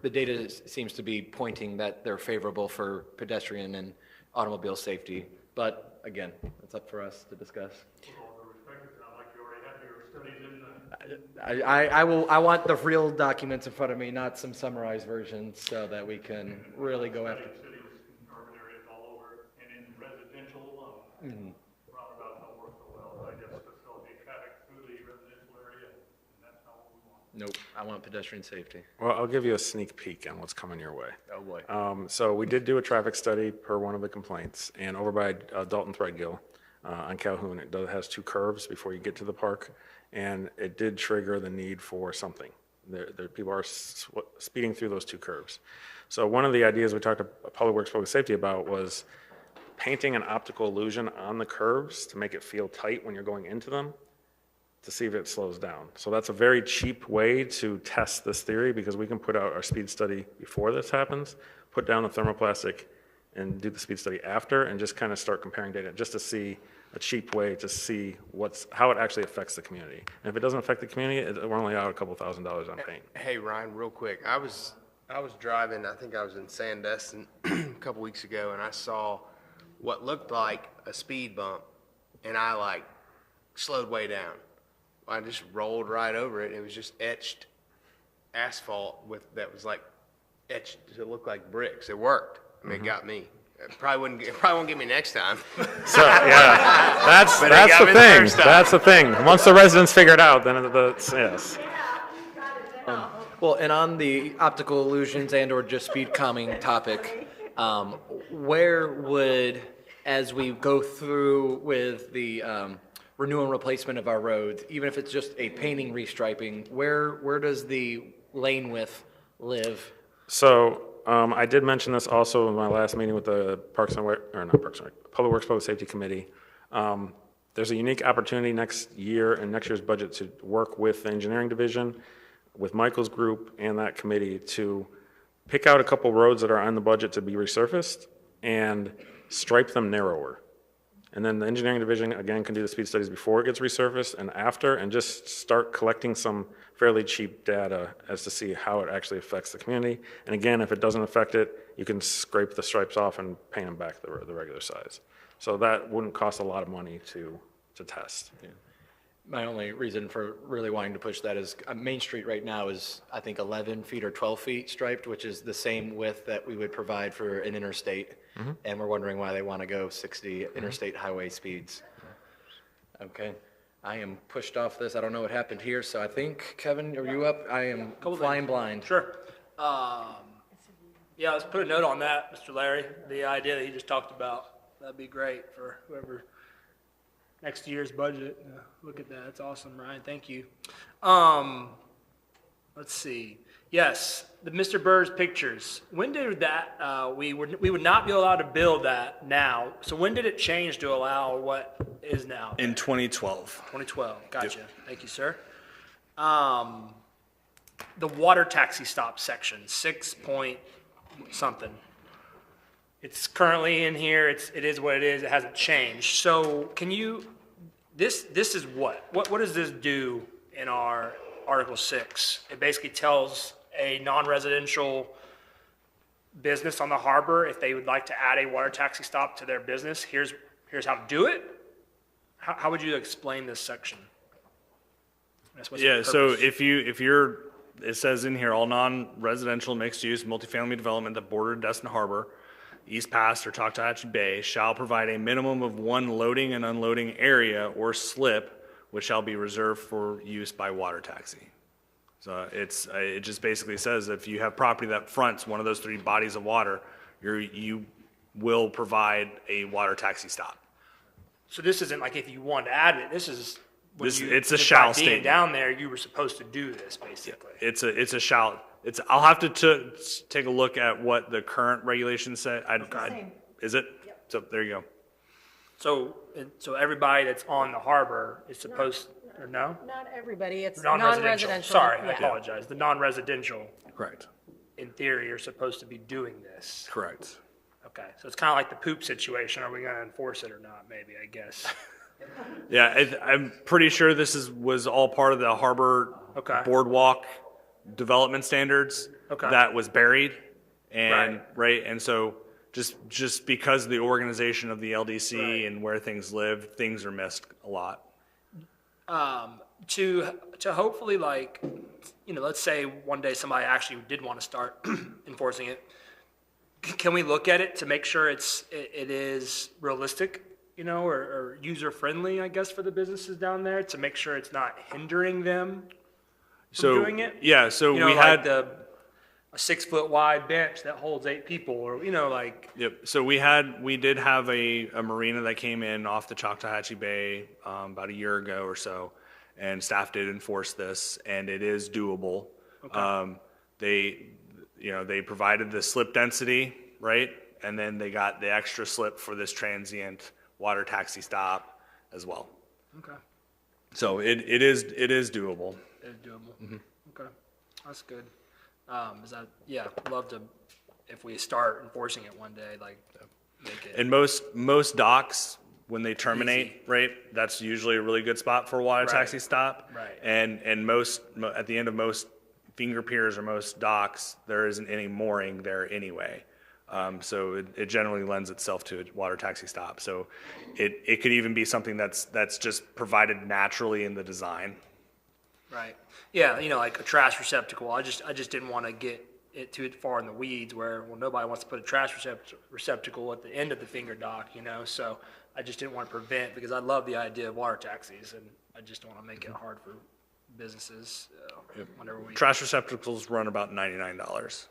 the data seems to be pointing that they're favorable for pedestrian and automobile safety. But again, it's up for us to discuss. I want the real documents in front of me, not some summarized versions, so that we can really go after. Roundabouts don't work so well. They just facilitate traffic through the residential area, and that's not what we want. Nope, I want pedestrian safety. Well, I'll give you a sneak peek on what's coming your way. Oh, boy. So we did do a traffic study per one of the complaints, and over by Dalton Threadgill on Calhoun, it has 2 curves before you get to the park, and it did trigger the need for something. People are speeding through those 2 curves. So one of the ideas we talked to Public Works Public Safety about was painting an optical illusion on the curves to make it feel tight when you're going into them to see if it slows down. So that's a very cheap way to test this theory, because we can put out our speed study before this happens, put down the thermoplastic and do the speed study after and just kind of start comparing data, just to see a cheap way to see how it actually affects the community. And if it doesn't affect the community, we're only out a couple $1,000s on paint. Hey, Ryan, real quick. I was driving, I think I was in Sandestin a couple weeks ago, and I saw what looked like a speed bump, and I like slowed way down. I just rolled right over it. It was just etched asphalt that was like etched to look like bricks. It worked. I mean, it got me. It probably won't get me next time. So, yeah, that's But the it got me the thing. first time. That's the thing. Once the residents figure it out, then yes. Well, and on the optical illusions and or just speed calming topic, where would, as we go through with the renewal and replacement of our roads, even if it's just a painting restriping, where does the lane width live? So I did mention this also in my last meeting with the Public Works Public Safety Committee. There's a unique opportunity next year and next year's budget to work with the engineering division, with Michael's group and that committee to pick out a couple roads that are on the budget to be resurfaced and stripe them narrower. And then the engineering division, again, can do the speed studies before it gets resurfaced and after, and just start collecting some fairly cheap data as to see how it actually affects the community. And again, if it doesn't affect it, you can scrape the stripes off and paint them back the regular size. So that wouldn't cost a lot of money to test. Yeah. My only reason for really wanting to push that is Main Street right now is, I think, 11 feet or 12 feet striped, which is the same width that we would provide for an interstate. And we're wondering why they want to go 60 interstate highway speeds. Okay. I am pushed off this. I don't know what happened here. So I think, Kevin, are you up? I am flying blind. Sure. Yeah, let's put a note on that, Mr. Larry. The idea that he just talked about, that'd be great for whoever next year's budget. Look at that. That's awesome, Ryan. Thank you. Let's see. Yes, the Mr. Burr's pictures. When did that, we would not be allowed to build that now. So when did it change to allow what is now? In 2012. 2012. Gotcha. Thank you, sir. The water taxi stop section, 6 point something. It's currently in here. It is what it is. It hasn't changed. So can you, this is what? What does this do in our Article 6? It basically tells a non-residential business on the harbor, if they would like to add a water taxi stop to their business, here's how to do it. How would you explain this section? Yeah, so if you're, it says in here, all non-residential mixed-use multifamily development that border Destin Harbor, East Pass or Choctawhatchee Bay shall provide a minimum of one loading and unloading area or slip, which shall be reserved for use by water taxi. So it just basically says if you have property that fronts one of those three bodies of water, you will provide a water taxi stop. So this isn't like if you want to add it. This is it's a shall being statement. down there. You were supposed to do this basically. It's a shall. I'll have to take a look at what the current regulations say. Is it? Yep. So there you go. So everybody that's on the harbor is supposed, or no? Not everybody, it's Non-residential. non-residential. Sorry, I Yeah. apologize. The non-residential, Correct. in theory, are supposed to be doing this. Correct. Okay, so it's kind of like the poop situation. Are we going to enforce it or not? Maybe, I guess. Yeah, I'm pretty sure this was all part of the harbor boardwalk development standards. Okay. That was buried, and and so just because of the organization of the LDC and where things live, things are missed a lot. To hopefully, like, let's say one day somebody actually did want to start enforcing it. Can we look at it to make sure it is realistic, or user friendly, I guess, for the businesses down there, to make sure it's not hindering them from doing it? Yeah, so we like had a 6 foot wide bench that holds 8 people, or like. Yep. So we did have a marina that came in off the Choctawhatchee Bay about a year ago or so, and staff did enforce this, and it is doable. Okay. They provided the slip density, right, and then they got the extra slip for this transient water taxi stop as well. Okay. So it is doable. It is doable. Mm-hmm. Okay, that's good. Love to if we start enforcing it one day, like, make it. And most docks, when they terminate, right, that's usually a really good spot for a water taxi stop. Right. And at the end of most finger piers or most docks, there isn't any mooring there anyway. So it generally lends itself to a water taxi stop. So it could even be something that's just provided naturally in the design. Right. Yeah, like a trash receptacle. I just didn't want to get it too far in the weeds where, well, nobody wants to put a trash receptacle at the end of the finger dock, so I just didn't want to prevent, because I love the idea of water taxis, and I just don't want to make it hard for businesses whenever we. Trash receptacles run about $99.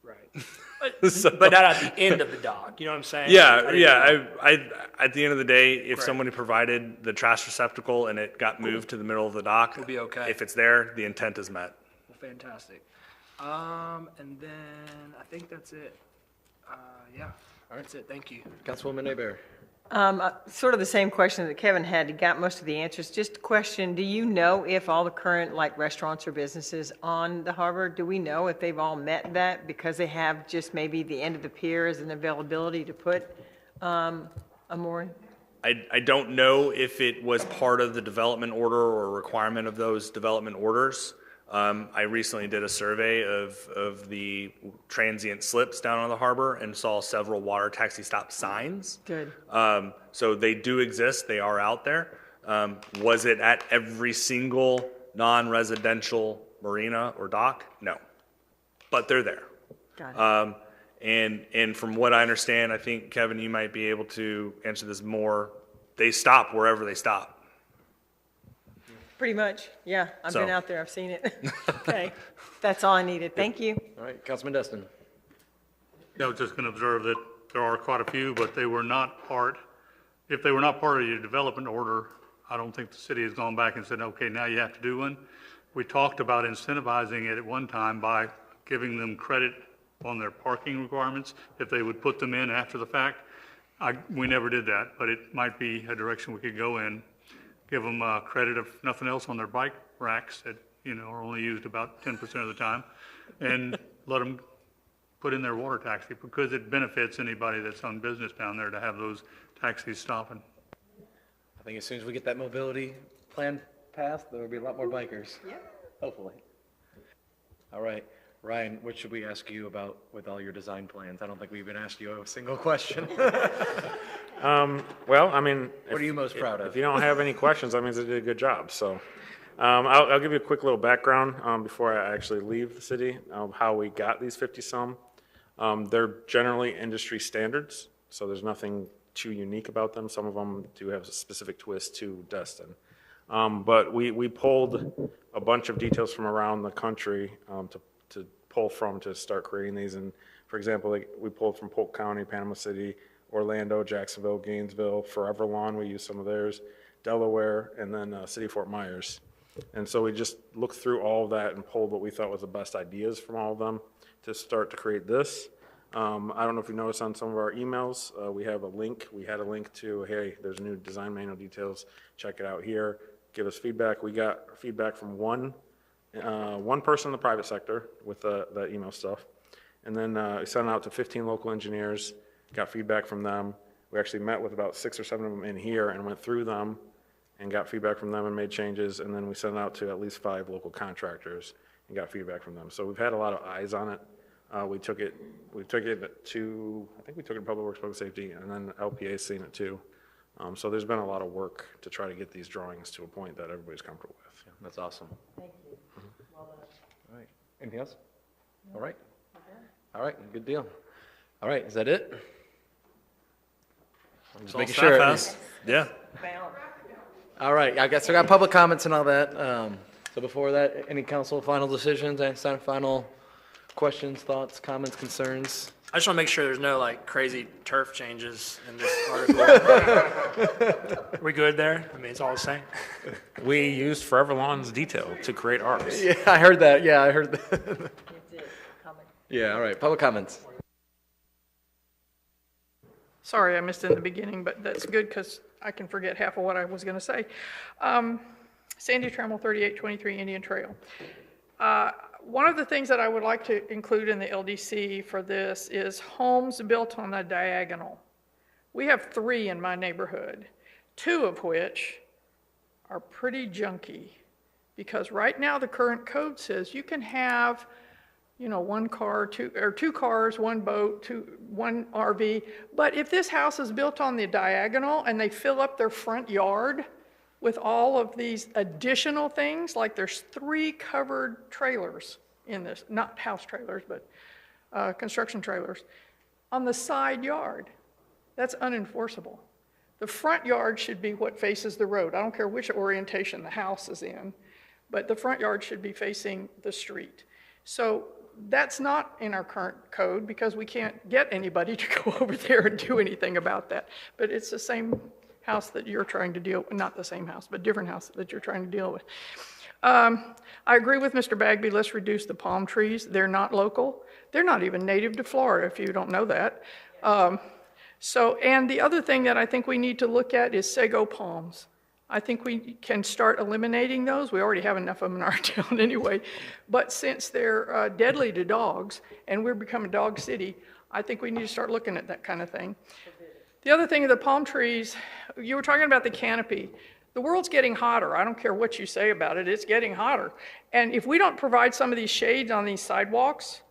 Right. But not at the end of the dock, you know what I'm saying? Yeah. I at the end of the day, if somebody provided the trash receptacle and it got moved to the middle of the dock, It'll be okay. If it's there, the intent is met. Well, fantastic. And then I think that's it. Yeah, that's it. Thank you. Councilwoman Abear. Sort of the same question that Kevin had. He got most of the answers. Just a question, do you know if all the current, like, restaurants or businesses on the harbor, do we know if they've all met that because they have just maybe the end of the pier as an availability to put a mooring? I don't know if it was part of the development order or requirement of those development orders. I recently did a survey of the transient slips down on the harbor and saw several water taxi stop signs. Good. So they do exist. They are out there. Was it at every single non-residential marina or dock? No. But they're there. Got it. And from what I understand, I think, Kevin, you might be able to answer this more. They stop wherever they stop. Pretty much, yeah. I've So- been out there, I've seen it. Okay, that's all I needed. Thank you. All right, Councilman Destin. I was just going to observe that there are quite a few, but they were not part, if they were not part of your development order, I don't think the city has gone back and said, okay, now you have to do one. We talked about incentivizing it at one time by giving them credit on their parking requirements if they would put them in after the fact. We never did that, but it might be a direction we could go in. Give them credit, if nothing else, on their bike racks that, are only used about 10% of the time, and let them put in their water taxi, because it benefits anybody that's on business down there to have those taxis stopping. I think as soon as we get that mobility plan passed, there will be a lot more bikers. Yeah. Hopefully. All right. Ryan, what should we ask you about with all your design plans? I don't think we've even asked you a single question. Well, I mean. What are you most proud of? If you don't have any questions, that means they did a good job, so. I'll give you a quick little background before I actually leave the city of how we got these 50-some. They're generally industry standards, so there's nothing too unique about them. Some of them do have a specific twist to Destin. But we pulled a bunch of details from around the country to pull from to start creating these. And for example, we pulled from Polk County, Panama City, Orlando, Jacksonville, Gainesville, Forever Lawn, we used some of theirs, Delaware, and then City Fort Myers. And so we just looked through all of that and pulled what we thought was the best ideas from all of them to start to create this. I don't know if you noticed on some of our emails, we have a link. We had a link to, hey, there's new design manual details. Check it out here. Give us feedback. We got feedback from one person in the private sector with that email stuff. And then we sent it out to 15 local engineers, got feedback from them. We actually met with about 6 or 7 of them in here and went through them and got feedback from them and made changes. And then we sent it out to at least 5 local contractors and got feedback from them. So we've had a lot of eyes on it. We took it to, I think we took it to Public Works, Public Safety, and then LPA's seen it too. So there's been a lot of work to try to get these drawings to a point that everybody's comfortable with. Yeah, that's awesome. Thank you. Well done. All right. Anything else? All right. All right. Good deal. All right. Is that it? I'm just making sure. Yeah. All right. I guess I got public comments and all that. So before that, any council final decisions, any final questions, thoughts, comments, concerns? I just want to make sure there's no crazy turf changes in this article. We good there? I mean, it's all the same. We used Forever Lawn's detail to create ours. Yeah, I heard that. Yeah, I heard that. Yeah, all right. Public comments. Sorry, I missed it in the beginning, but that's good because I can forget half of what I was going to say. Sandy Trammell, 3823 Indian Trail. One of the things that I would like to include in the LDC for this is homes built on a diagonal. We have 3 in my neighborhood, 2 of which are pretty junky, because right now the current code says you can have, you know, 1 car, 2 cars, 1 boat, 1 RV, but if this house is built on the diagonal and they fill up their front yard with all of these additional things, like there's 3 covered trailers in this, not house trailers, but construction trailers, on the side yard. That's unenforceable. The front yard should be what faces the road. I don't care which orientation the house is in, but the front yard should be facing the street. So that's not in our current code because we can't get anybody to go over there and do anything about that. But it's the same house that you're trying to deal with, not the same house, but different house that you're trying to deal with. I agree with Mr. Bagby, let's reduce the palm trees. They're not local. They're not even native to Florida, if you don't know that. And the other thing that I think we need to look at is sago palms. I think we can start eliminating those. We already have enough of them in our town anyway. But since they're deadly to dogs, and we're becoming a dog city, I think we need to start looking at that kind of thing. The other thing of the palm trees, you were talking about the canopy. The world's getting hotter. I don't care what you say about it, it's getting hotter. And if we don't provide some of these shades on these sidewalks,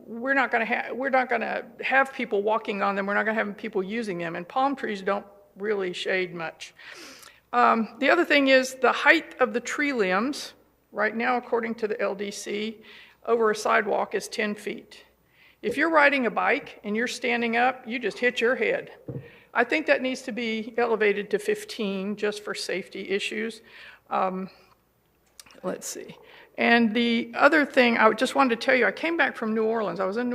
we're not going to have people walking on them. We're not going to have people using them. And palm trees don't really shade much. The other thing is the height of the tree limbs, right now, according to the LDC, over a sidewalk is 10 feet. If you're riding a bike and you're standing up, you just hit your head. I think that needs to be elevated to 15 just for safety issues. Let's see. And the other thing I just wanted to tell you, I came back from New Orleans. I was in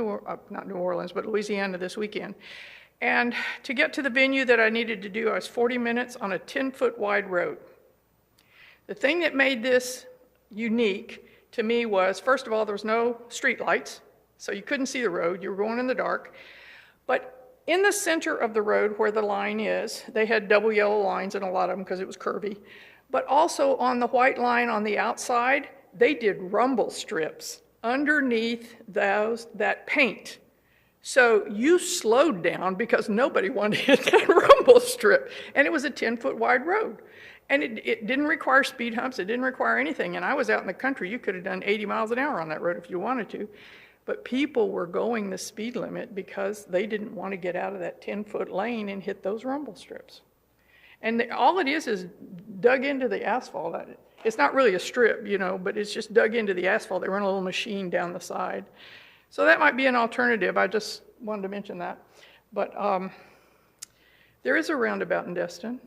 not New Orleans, but Louisiana this weekend. And to get to the venue that I needed to do, I was 40 minutes on a 10-foot wide road. The thing that made this unique to me was, first of all, there was no street lights, so you couldn't see the road. You were going in the dark. But in the center of the road where the line is, they had double yellow lines in a lot of them because it was curvy. But also on the white line on the outside, they did rumble strips underneath that paint. So you slowed down because nobody wanted to hit that rumble strip. And it was a 10-foot wide road. And it didn't require speed humps. It didn't require anything. And I was out in the country. You could have done 80 miles an hour on that road if you wanted to. But people were going the speed limit because they didn't want to get out of that 10-foot lane and hit those rumble strips. And all it is dug into the asphalt. It's not really a strip, you know, but it's just dug into the asphalt. They run a little machine down the side. So that might be an alternative. I just wanted to mention that. But there is a roundabout in Destin.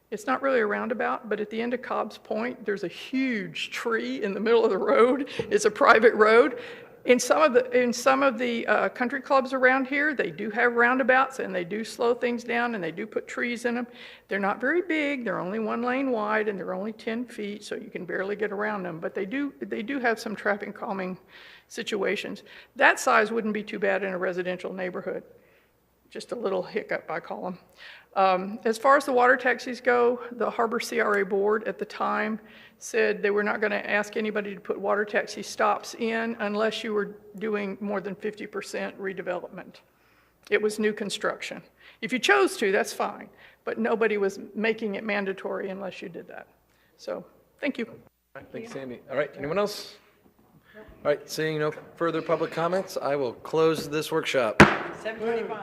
It's not really a roundabout, but at the end of Cobb's Point, there's a huge tree in the middle of the road. It's a private road. In some of the country clubs around here, they do have roundabouts and they do slow things down and they do put trees in them. They're not very big. They're only 1 lane wide and they're only 10 feet, so you can barely get around them. But they do have some traffic calming situations. That size wouldn't be too bad in a residential neighborhood. Just a little hiccup, I call them. As far as the water taxis go, the Harbor CRA board at the time said they were not going to ask anybody to put water taxi stops in unless you were doing more than 50% redevelopment. It was new construction. If you chose to, that's fine, but nobody was making it mandatory unless you did that. So, thank you. Thank you, Sandy. All right, anyone else? All right, seeing no further public comments, I will close this workshop. 7:25.